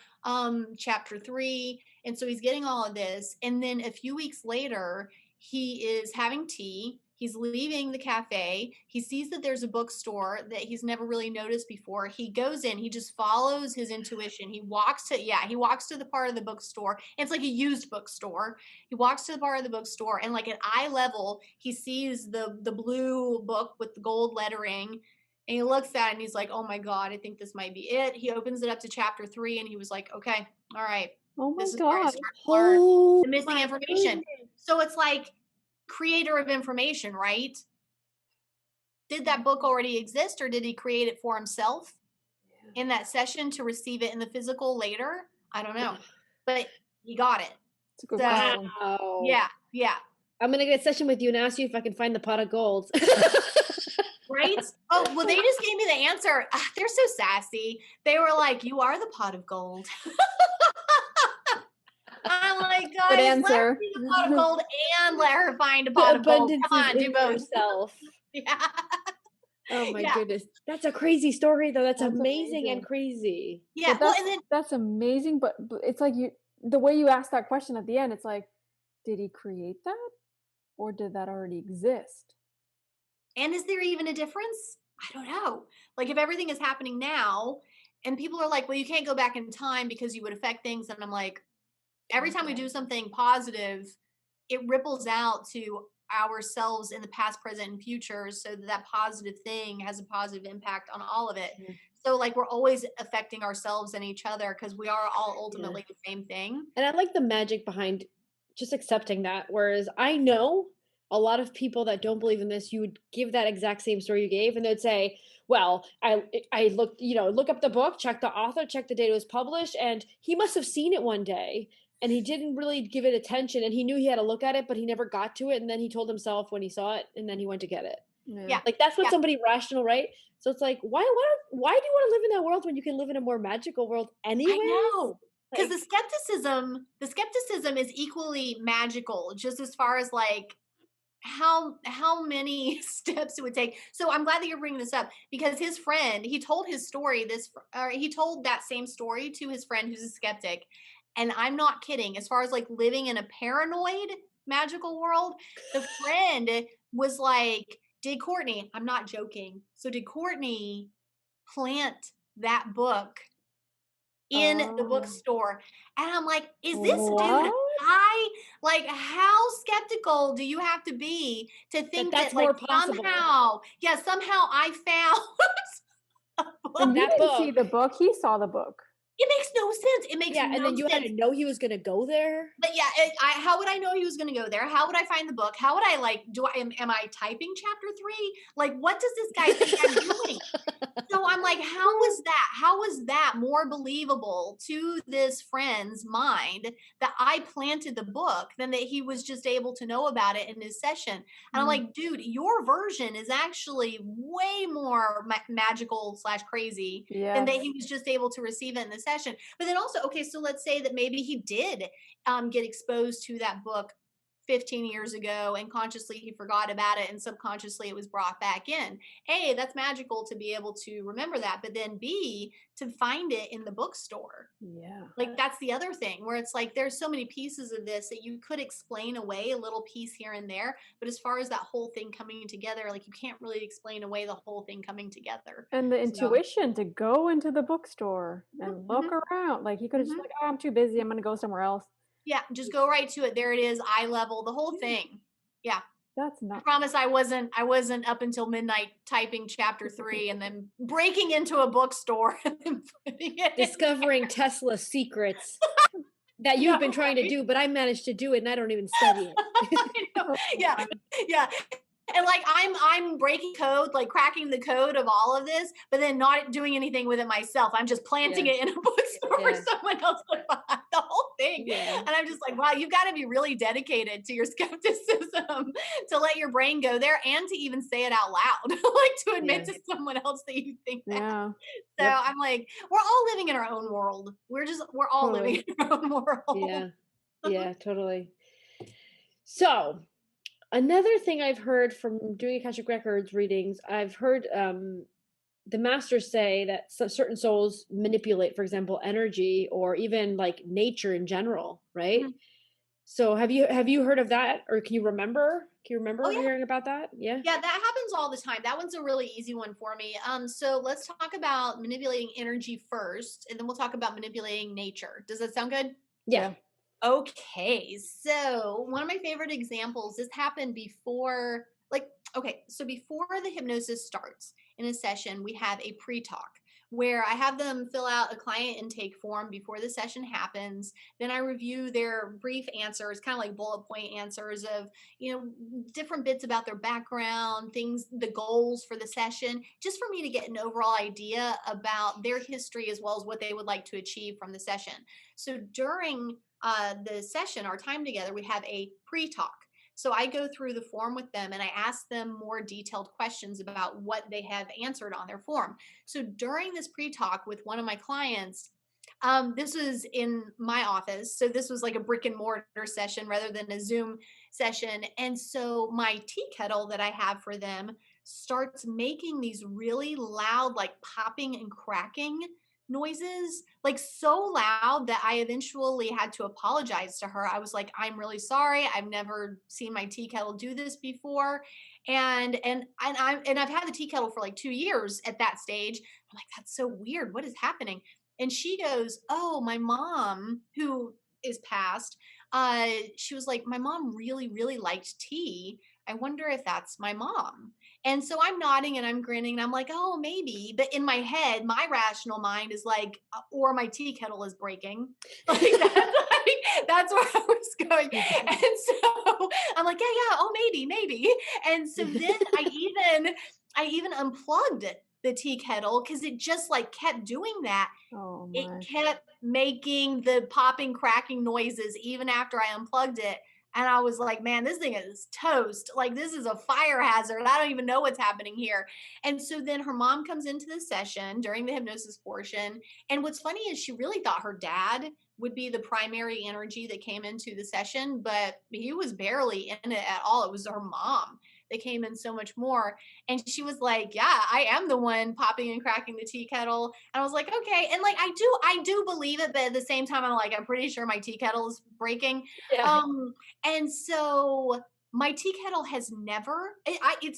chapter 3. And so he's getting all of this. And then a few weeks later, he is having tea. He's leaving the cafe. He sees that there's a bookstore that he's never really noticed before. He goes in, he just follows his intuition. He walks to the part of the bookstore. It's like a used bookstore. He walks to the part of the bookstore, and like at eye level, he sees the blue book with the gold lettering. And he looks at it and he's like, oh my God, I think this might be it. He opens it up to chapter 3, and he was like, okay, all right. Oh my This is where I God. start to learn the missing information. So it's like, creator of information, right? Did that book already exist, or did he create it for himself in that session to receive it in the physical later? I don't know, but he got it. It's a good question. Wow. Yeah. I'm gonna get a session with you and ask you if I can find the pot of gold. Right? Oh, well, they just gave me the answer. They're so sassy. They were like, you are the pot of gold. I'm like, guys, Good let answer. her see the pot of gold and let her find a pot of gold. Come on, do both. Yourself. Yeah. Oh my goodness. That's a crazy story though. That's amazing and amazing. crazy. Yeah. Well, that's amazing, but it's like the way you asked that question at the end, it's like, did he create that, or did that already exist? And is there even a difference? I don't know. Like if everything is happening now and people are like, well, you can't go back in time because you would affect things. And I'm like, every time we do something positive, it ripples out to ourselves in the past, present, and future, so that positive thing has a positive impact on all of it. So like we're always affecting ourselves and each other, because we are all ultimately the same thing. And I like the magic behind just accepting that. Whereas I know a lot of people that don't believe in this, you would give that exact same story you gave, and they'd say, well, I looked, look up the book, check the author, check the date it was published, and he must have seen it one day and he didn't really give it attention and he knew he had to look at it, but he never got to it. And then he told himself when he saw it and then he went to get it. Yeah. Yeah. Like that's what Yeah. somebody rational, right? So it's like, why do you want to live in that world when you can live in a more magical world anyway? I know. Because Like, the skepticism is equally magical, just as far as like how many steps it would take. So I'm glad that you're bringing this up because his friend, he told his story he told that same story to his friend who's a skeptic. And I'm not kidding. As far as like living in a paranoid magical world, the friend was like, did Courtney, I'm not joking. So did Courtney plant that book in the Oh. bookstore? And I'm like, is this dude What? high? Like, how skeptical do you have to be to think that's that like more possible. somehow I found a book? And you That didn't see book. the book. He saw the book. It makes no sense. It makes Yeah, no and then you had sense. to know he was gonna go there. But yeah, how would I know he was going to go there? How would I find the book? How would I like? Am I typing chapter 3? Like, what does this guy think I'm doing? So I'm like, how was that? How was that more believable to this friend's mind that I planted the book than that he was just able to know about it in his session? And I'm like, dude, your version is actually way more magical / crazy than that Yes. he was just able to receive it in the session. But then also, okay, so let's say that maybe he did get exposed to that book 15 years ago and consciously he forgot about it and subconsciously it was brought back in. A, that's magical to be able to remember that, but then B, to find it in the bookstore. Yeah. Like that's the other thing where it's like there's so many pieces of this that you could explain away a little piece here and there, but as far as that whole thing coming together, like you can't really explain away the whole thing coming together. And the So, intuition to go into the bookstore and look mhm, around. Like he could have just mhm. like, oh, I'm too busy. I'm gonna go somewhere else. Yeah, just go right to it. There it is, eye level, the whole thing. Yeah. That's I not. promise I wasn't up until midnight typing chapter 3 and then breaking into a bookstore and then putting it in Discovering Tesla's secrets that there. you've No, been trying to right? do, but I managed to do it and I don't even study it. I know. Oh, Yeah. God. Yeah. And like I'm breaking code, like cracking the code of all of this, but then not doing anything with it myself. I'm just planting Yeah. it in a bookstore for Yeah. someone else to buy the whole thing. Yeah. And I'm just like, wow, you've got to be really dedicated to your skepticism to let your brain go there and to even say it out loud, like to admit Yeah. to someone else that you think that. Yeah. So Yep. I'm like, we're all living in our own world. We're all Totally. living in our own world. Yeah. Yeah, totally. So another thing I've heard from doing Akashic Records readings, I've heard the masters say that certain souls manipulate, for example, energy or even like nature in general, right? Mhm. So have you heard of that, or can you remember? Can you remember Oh yeah. hearing about that? Yeah. Yeah, that happens all the time. That one's a really easy one for me. So let's talk about manipulating energy first, and then we'll talk about manipulating nature. Does that sound good? Yeah. Okay, so one of my favorite examples, this happened before, like, okay, so before the hypnosis starts in a session, we have a pre talk where I have them fill out a client intake form before the session happens. Then I review their brief answers, kind of like bullet point answers of, different bits about their background, things, the goals for the session, just for me to get an overall idea about their history as well as what they would like to achieve from the session. So during the session, our time together, we have a pre-talk. So I go through the form with them and I ask them more detailed questions about what they have answered on their form. So during this pre-talk with one of my clients, this was in my office. So this was like a brick and mortar session rather than a Zoom session. And so my tea kettle that I have for them starts making these really loud, like popping and cracking noises, like so loud that I eventually had to apologize to her. I was like, I'm really sorry. I've never seen my tea kettle do this before. And I've had the tea kettle for like 2 years at that stage. I'm like, that's so weird. What is happening? And she goes, oh, my mom, who is passed, she was like, my mom really, really liked tea. I wonder if that's my mom. And so I'm nodding and I'm grinning and I'm like, oh, maybe. But in my head, my rational mind is like, or my tea kettle is breaking. That's where I was going. And so I'm like, yeah, oh, maybe. And so then I even unplugged the tea kettle because it just like kept doing that. Oh It my. kept making the popping, cracking noises even after I unplugged it. And I was like, man, this thing is toast. Like, this is a fire hazard. I don't even know what's happening here. And so then her mom comes into the session during the hypnosis portion. And what's funny is she really thought her dad would be the primary energy that came into the session, but he was barely in it at all. It was her mom that came in so much more. And she was like, yeah, I am the one popping and cracking the tea kettle. And I was like, okay. And like, I do believe it, but at the same time, I'm like, I'm pretty sure my tea kettle is breaking. Yeah. And so my tea kettle has never, it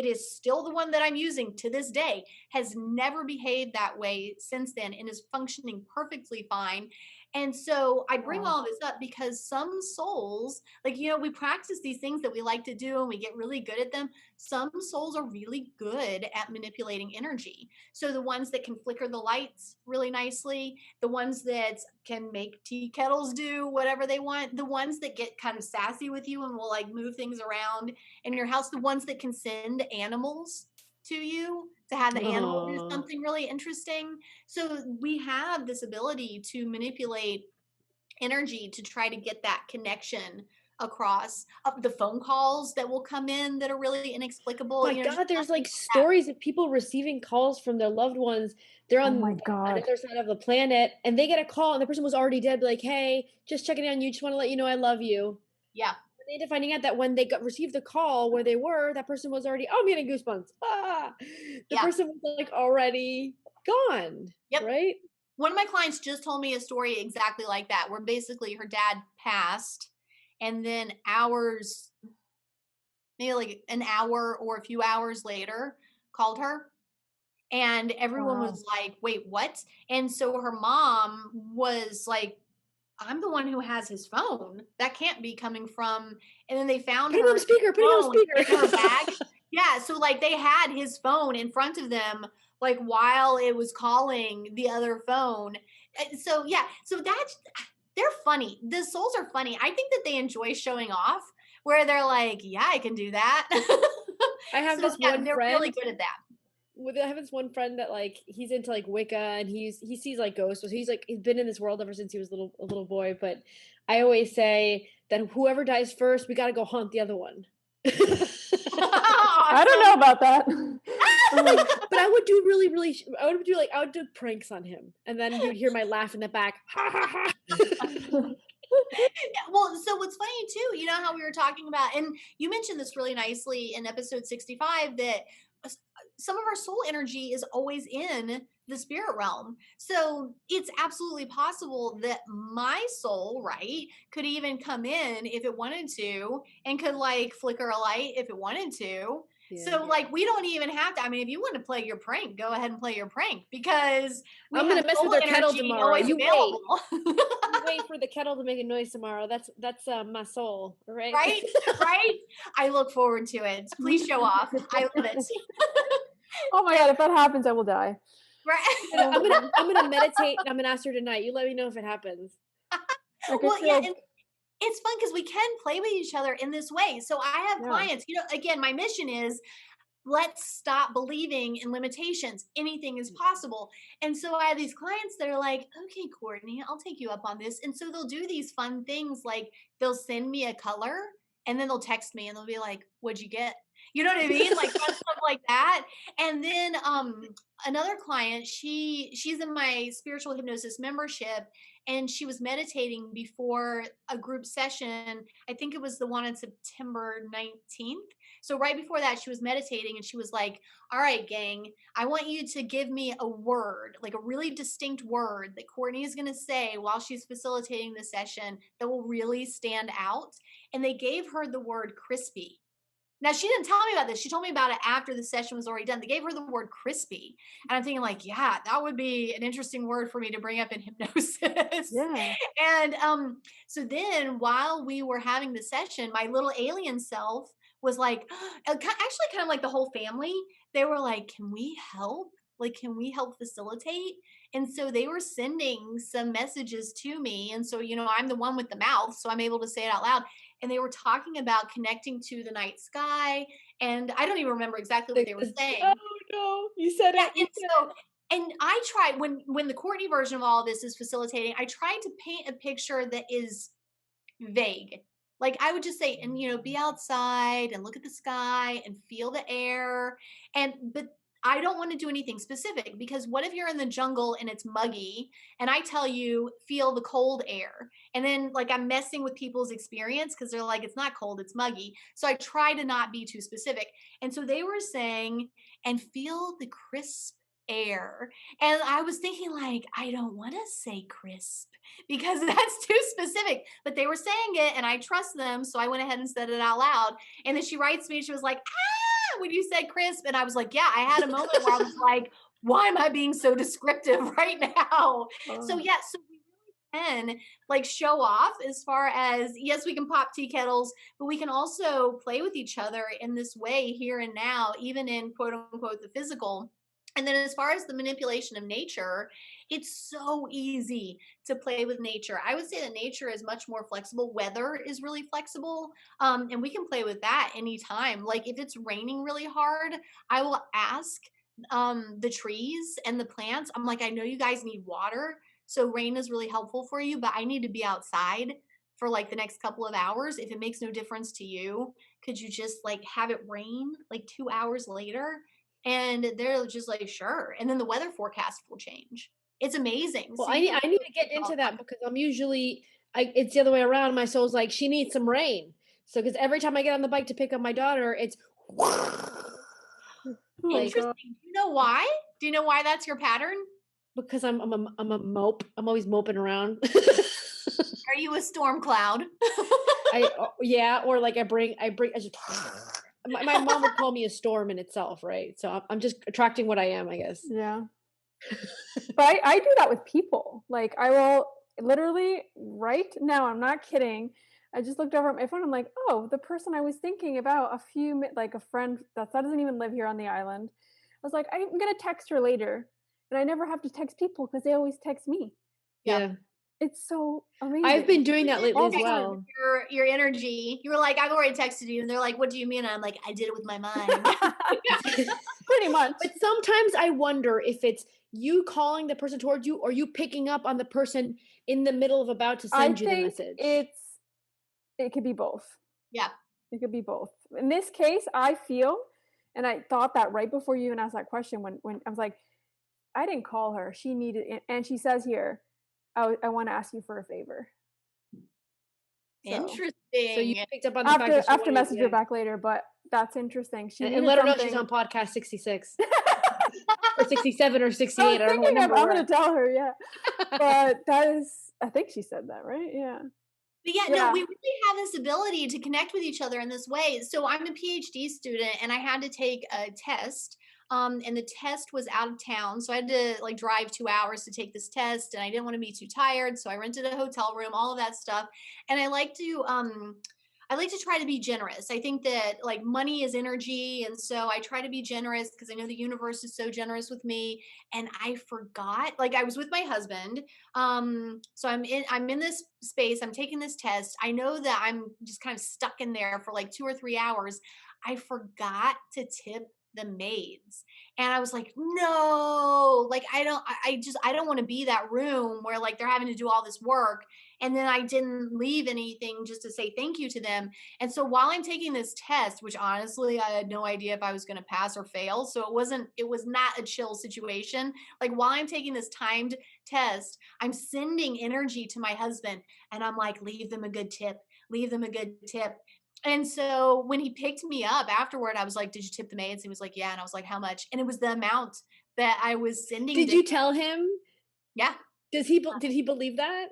is still the one that I'm using to this day, has never behaved that way since then and is functioning perfectly fine. And so I bring Wow. all this up because some souls, like, we practice these things that we like to do and we get really good at them. Some souls are really good at manipulating energy. So the ones that can flicker the lights really nicely, the ones that can make tea kettles do whatever they want, the ones that get kind of sassy with you and will like move things around in your house, the ones that can send animals to you to have the animal do Oh. something really interesting. So we have this ability to manipulate energy to try to get that connection across. The phone calls that will come in that are really inexplicable, My just God, there's nothing like like that. stories of people receiving calls from their loved ones. They're Oh on my the God. other side of the planet and they get a call and the person was already dead, be like, hey, just checking on you, just want to let you know I love you. Yeah. They ended up finding out that when they received the call where they were, that person was already, oh, I'm getting goosebumps. Ah, the Yeah. person was like already gone, Yep. right? One of my clients just told me a story exactly like that, where basically her dad passed, and then hours, maybe like an hour or a few hours later, called her. And everyone Wow. was like, wait, what? And so her mom was like, I'm the one who has his phone. That can't be coming from. And then they found Put him on her speaker, put him on phone in her speaker. bag. Yeah. So, like, they had his phone in front of them, like, while it was calling the other phone. And so, yeah. So, they're funny. The souls are funny. I think that they enjoy showing off where they're like, yeah, I can do that. I have So, this yeah, one they're really friend good at that. I have this one friend that like he's into like Wicca and he sees like ghosts. So he's been in this world ever since he was a little boy. But I always say that whoever dies first, we gotta go haunt the other one. I don't know Awesome. about that. But I would do really, really. I would do pranks on him, and then you would hear my laugh in the back. Ha ha ha. Well, so what's funny too, how we were talking about, and you mentioned this really nicely in episode 65, that some of our soul energy is always in the spirit realm. So it's absolutely possible that my soul, right, could even come in if it wanted to and could like flicker a light if it wanted to. Yeah. So, like, we don't even have to. I mean, if you want to play your prank, go ahead and play your prank because we I'm have gonna mess with soul their kettle energy tomorrow. always You wait. available. You wait for the kettle to make a noise tomorrow. That's my soul, right? Right? Right? I look forward to it. Please show off. I love it. Oh my God, if that happens, I will die. Right? Oh my God. I'm gonna meditate and I'm gonna ask her tonight. You let me know if it happens. I could Well, yeah, feel, and it's fun because we can play with each other in this way. So I have yeah. clients, again, my mission is let's stop believing in limitations. Anything is possible. And so I have these clients that are like, okay, Courtney, I'll take you up on this. And so they'll do these fun things like they'll send me a color and then they'll text me and they'll be like, what'd you get? You know what I mean? Like fun stuff like that. And then another client, she's in my spiritual hypnosis membership and she was meditating before a group session. I think it was the one on September 19th. So right before that, she was meditating and she was like, all right, gang, I want you to give me a word, like a really distinct word that Courtney is going to say while she's facilitating the session that will really stand out. And they gave her the word crispy. Now, she didn't tell me about this. She told me about it after the session was already done. They gave her the word crispy. And I'm thinking like, yeah, that would be an interesting word for me to bring up in hypnosis. Yeah. And so then while we were having the session, my little alien self was like, actually kind of like the whole family, they were like, can we help? Like, can we help facilitate? And so they were sending some messages to me. And so, I'm the one with the mouth, so I'm able to say it out loud. And they were talking about connecting to the night sky And I don't even remember exactly what they were saying. Oh no, you said Yeah, it. You and said so and I tried when the Courtney version of all of this is facilitating, I tried to paint a picture that is vague. Like I would just say, and be outside and look at the sky and feel the air. But I don't want to do anything specific because what if you're in the jungle and it's muggy and I tell you, feel the cold air? And then like I'm messing with people's experience because they're like, it's not cold, it's muggy. So I try to not be too specific. And so they were saying, and feel the crisp air. And I was thinking, like, I don't want to say crisp because that's too specific. But they were saying it and I trust them. So I went ahead and said it out loud. And then she writes me, she was like, when you said crisp. And I was like, yeah, I had a moment where I was like, why am I being so descriptive right now? So, Oh. yeah, so we really can like show off as far as, yes, we can pop tea kettles, but we can also play with each other in this way here and now, even in quote unquote the physical. And then, as far as the manipulation of nature, it's so easy to play with nature. I would say that nature is much more flexible. Weather is really flexible, and we can play with that anytime. Like if it's raining really hard, I will ask the trees and the plants. I'm like, I know you guys need water, so rain is really helpful for you, but I need to be outside for like the next couple of hours. If it makes no difference to you, could you just like have it rain like 2 hours later? And they're just like, sure. And then the weather forecast will change. It's amazing. well, So I you need can I need to get into that because I'm usually it's the other way around. My soul's like she needs some rain. So because every time I get on the bike to pick up my daughter, it's Oh my like God. interesting. Do you know why? Do you know why that's your pattern? because I'm a mope. I'm always moping around. Are you a storm cloud? Yeah, or like I just my mom would call me a storm in itself, right? So I'm just attracting what I am, I guess. Yeah. But I do that with people. Like I will literally right now, I'm not kidding. I just looked over at my phone. I'm like, oh, the person I was thinking about like a friend that doesn't even live here on the island. I was like, I'm gonna text her later, and I never have to text people because they always text me. Yeah. Yeah. It's so I've been amazing. doing that lately All as the time. well. Your energy. You were like, I've already texted you, and they're like, what do you mean? And I'm like, I did it with my mind. Pretty much. But sometimes I wonder if it's you calling the person towards you or you picking up on the person in the middle of about to I send you the think message. it could be both. Yeah. It could be both. In this case, I feel, and I thought that right before you even asked that question, when I was like, I didn't call her. She needed it. And she says here, I want to ask you for a favor. So So you Interesting. picked up on the fact that she after wanted message her yeah. back later, but that's interesting. She And needed let her know something. she's on podcast 66 or 67 or I 68. was I don't know what thinking number I'm we're going at. to tell her, yeah. But that is, I think she said that, right? Yeah. But yeah, no, Yeah. we really have this ability to connect with each other in this way. So I'm a PhD student and I had to take a test. And the test was out of town. So I had to like drive 2 hours to take this test and I didn't want to be too tired. So I rented a hotel room, all of that stuff. And I like to try to be generous. I think that like money is energy. And so I try to be generous because I know the universe is so generous with me. And I forgot, like I was with my husband. So I'm in this space, I'm taking this test. I know that I'm just kind of stuck in there for like 2 or 3 hours. I forgot to tip the maids. And I was like, no, like I don't want to be that room where like they're having to do all this work and then I didn't leave anything just to say thank you to them. And so while I'm taking this test, which honestly I had no idea if I was going to pass or fail, so it was not a chill situation. Like while I'm taking this timed test, I'm sending energy to my husband and I'm like, leave them a good tip, leave them a good tip. And so when he picked me up afterward, I was like, did you tip the maids? He was like, yeah. And I was like, how much? And it was the amount that I was sending. Did you tell him? Yeah. Did he believe that?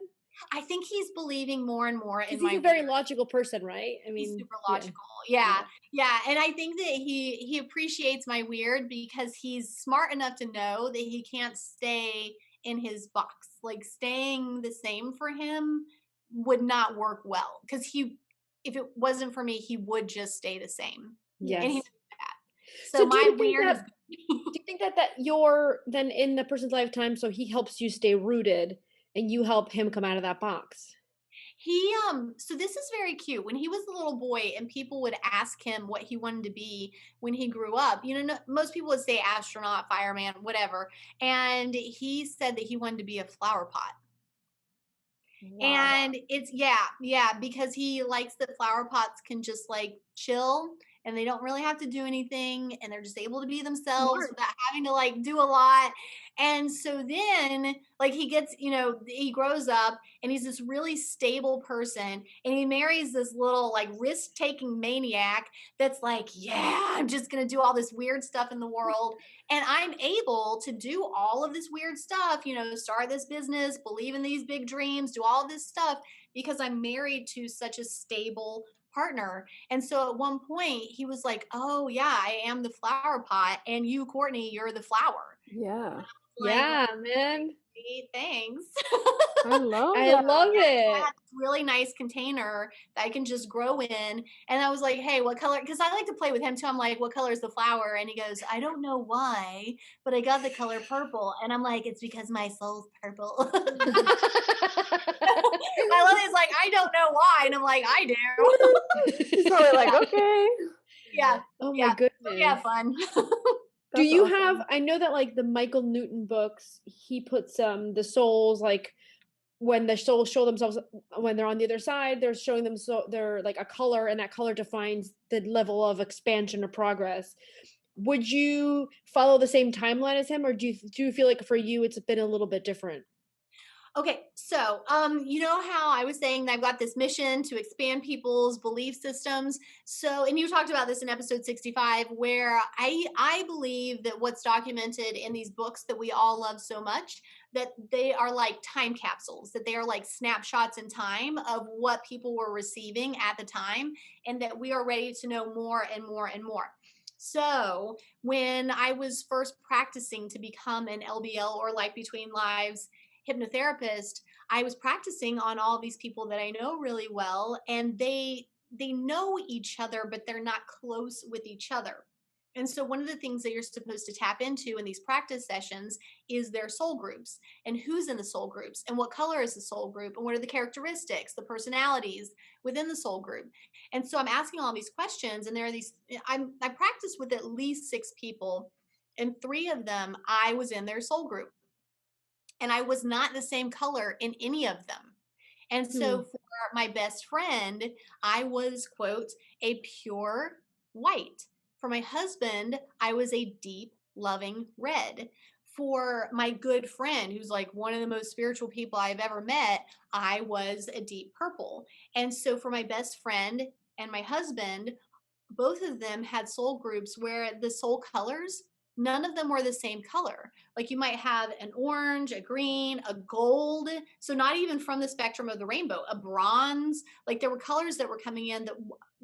I think he's believing more and more in He's a very logical person, right? I He's mean, super logical. Yeah. Yeah. And I think that he appreciates my weird because he's smart enough to know that he can't stay in his box. Like staying the same for him would not work well because if it wasn't for me, he would just stay the same. Yes. And he knows that. So So do my you think weird that, do you think that you're then in the person's lifetime, so he helps you stay rooted and you help him come out of that box? So this is very cute. When he was a little boy and people would ask him what he wanted to be when he grew up, most people would say astronaut, fireman, whatever. And he said that he wanted to be a flower pot. Wow. And it's yeah, because he likes that flower pots can just like chill and they don't really have to do anything and they're just able to be themselves Smart. without having to like do a lot. And so then like he gets, he grows up and he's this really stable person and he marries this little like risk-taking maniac that's like, yeah, I'm just going to do all this weird stuff in the world and I'm able to do all of this weird stuff, start this business, believe in these big dreams, do all this stuff because I'm married to such a stable partner. And so at one point he was like, "Oh yeah, I am the flower pot and you, Courtney, you're the flower." Yeah. Like, Yeah, man. "Gee, thanks." I love I that. love I it. had this really nice container that I can just grow in. And I was like, "Hey, what color?" Because I like to play with him too. I'm like, "What color is the flower?" And he goes, "I don't know why, but I got the color purple." And I'm like, "It's because my soul's purple." I love it. It's like, "I don't know why." And I'm like, "I do." He's probably like, Yeah. okay. Yeah. Oh my Yeah. So we have goodness. fun. Do That's you awesome. have, I know that like the Michael Newton books, he puts the souls like when the souls show themselves when they're on the other side, they're showing them so they're like a color and that color defines the level of expansion or progress. Would you follow the same timeline as him or do you feel like for you it's been a little bit different? Okay, so you know how I was saying that I've got this mission to expand people's belief systems. So, and you talked about this in episode 65, where I believe that what's documented in these books that we all love so much, that they are like time capsules, that they are like snapshots in time of what people were receiving at the time, and that we are ready to know more and more and more. So, when I was first practicing to become an LBL or Life Between Lives hypnotherapist, I was practicing on all these people that I know really well, and they know each other, but they're not close with each other. And so one of the things that you're supposed to tap into in these practice sessions is their soul groups and who's in the soul groups and what color is the soul group and what are the characteristics, the personalities within the soul group. And so I'm asking all these questions and there are these I practiced with at least 6 people and 3 of them I was in their soul group and I was not the same color in any of them. And Hmm. so for my best friend, I was, quote, a pure white. For my husband, I was a deep, loving red. For my good friend, who's like one of the most spiritual people I've ever met, I was a deep purple. And so for my best friend and my husband, both of them had soul groups where the soul colors, none of them were the same color. Like you might have an orange, a green, a gold. So not even from the spectrum of the rainbow, a bronze. Like there were colors that were coming in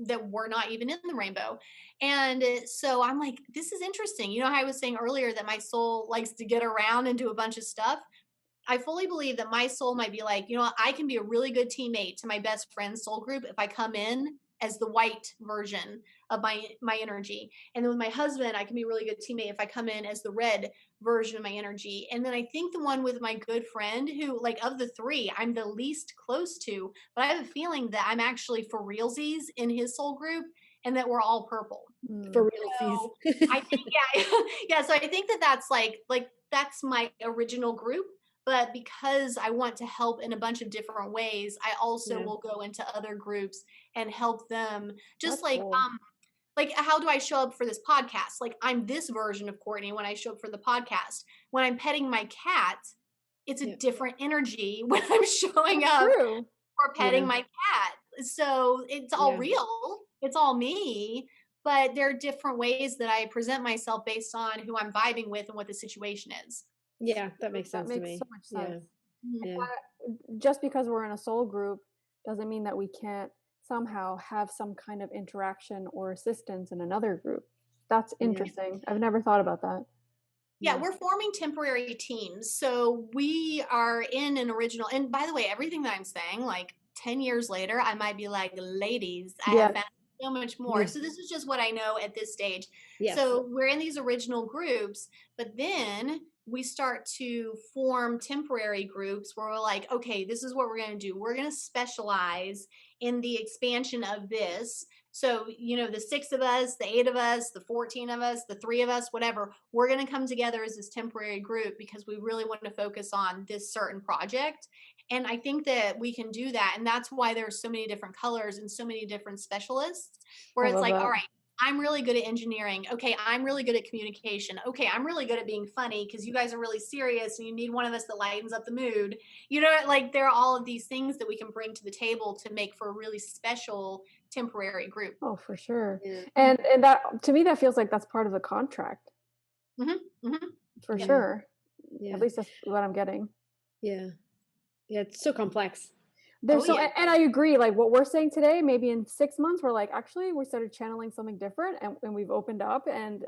that were not even in the rainbow. And so I'm like, this is interesting. You know how I was saying earlier that my soul likes to get around and do a bunch of stuff? I fully believe that my soul might be like, I can be a really good teammate to my best friend's soul group if I come in as the white version of my energy. And then with my husband, I can be a really good teammate if I come in as the red version of my energy. And then I think the one with my good friend who like of the 3, I'm the least close to, but I have a feeling that I'm actually for realsies in his soul group and that we're all purple. For Mm. realsies. So I think, yeah, yeah. So I think that that's like that's my original group. But because I want to help in a bunch of different ways, I also Yeah. will go into other groups and help them. Just That's cool. like how do I show up for this podcast? Like I'm this version of Courtney when I show up for the podcast. When I'm petting my cat, it's a Yeah. different energy when I'm showing That's up true. or petting Yeah. my cat. So it's all Yeah. real. It's all me. But there are different ways that I present myself based on who I'm vibing with and what the situation is. Yeah, that makes That sense to makes so me. much Yeah. sense. Mhm. Yeah. Just because we're in a soul group doesn't mean that we can't somehow have some kind of interaction or assistance in another group. That's Yeah. interesting. I've never thought about that. Yeah, Yeah. we're forming temporary teams. So we are in an original. And by the way, everything that I'm saying, like 10 years later, I might be like, ladies, I have Yeah. found so much more. Yeah. So this is just what I know at this stage. Yes. So we're in these original groups, but then we start to form temporary groups where we're like, okay, this is what we're going to do. We're going to specialize in the expansion of this. So, the 6 of us, the 8 of us, the 14 of us, the 3 of us, whatever, we're going to come together as this temporary group because we really want to focus on this certain project. And I think that we can do that. And that's why there's so many different colors and so many different specialists where I it's love like, that. all right, I'm really good at engineering. Okay, I'm really good at communication. Okay, I'm really good at being funny because you guys are really serious and you need one of us that lightens up the mood. Like there are all of these things that we can bring to the table to make for a really special temporary group. Oh, for sure. Yeah. And that, to me, that feels like that's part of the contract. For Yeah. sure. Yeah. At least that's what I'm getting. Yeah. Yeah. It's so complex. There's Oh, yeah. and I agree, like what we're saying today, maybe in 6 months, we're like, actually, we started channeling something different and we've opened up and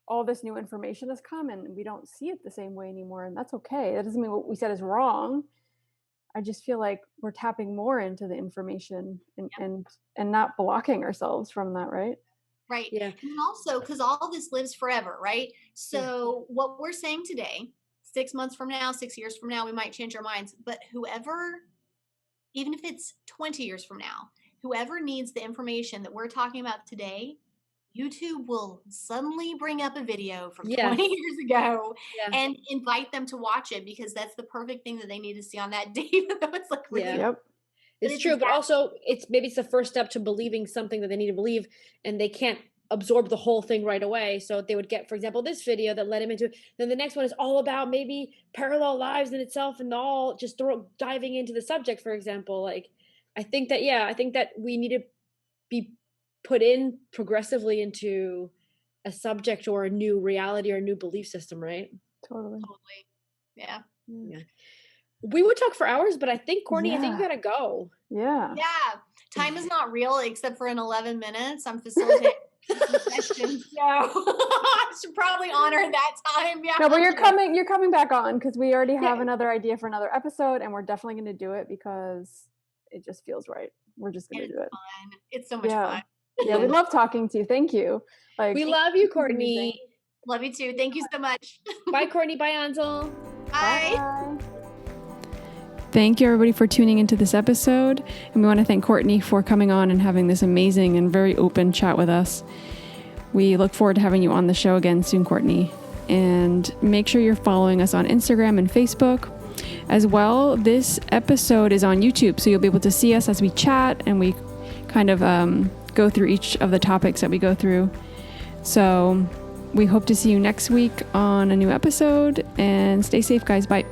all this new information has come and we don't see it the same way anymore. And that's okay. That doesn't mean what we said is wrong. I just feel like we're tapping more into the information and not blocking ourselves from that, right? Right. Yeah. And also, because all this lives forever, right? So what we're saying today, 6 months from now, 6 years from now, we might change our minds. But whoever, even if it's 20 years from now, whoever needs the information that we're talking about today, YouTube will suddenly bring up a video from 20 years ago and invite them to watch it because that's the perfect thing that they need to see on that day, even though it's like really Yep. It's true, but also maybe it's the first step to believing something that they need to believe, and they can't absorb the whole thing right away. So they would get, for example, this video that led him into. Then the next one is all about maybe parallel lives in itself, and all just diving into the subject. For example, like I think that we need to be put in progressively into a subject or a new reality or a new belief system, right? Totally. Yeah. We would talk for hours, but I think, Courtney, I think you gotta go. Yeah. Time is not real except for in 11 minutes. I'm facilitating sessions, so I should probably honor that time. Yeah. No, but you're coming back on because we already have another idea for another episode, and we're definitely going to do it because it just feels right. We're just going to do it. Fun. It's so much fun. Yeah, we love talking to you. Thank you. We love you, Courtney. Love you too. Thank you so much. Bye, Courtney. Bye, Ansel. Bye. Thank you, everybody, for tuning into this episode. And we want to thank Courtney for coming on and having this amazing and very open chat with us. We look forward to having you on the show again soon, Courtney. And make sure you're following us on Instagram and Facebook. As well, this episode is on YouTube, so you'll be able to see us as we chat and we kind of go through each of the topics that we go through. So we hope to see you next week on a new episode, and stay safe, guys. Bye.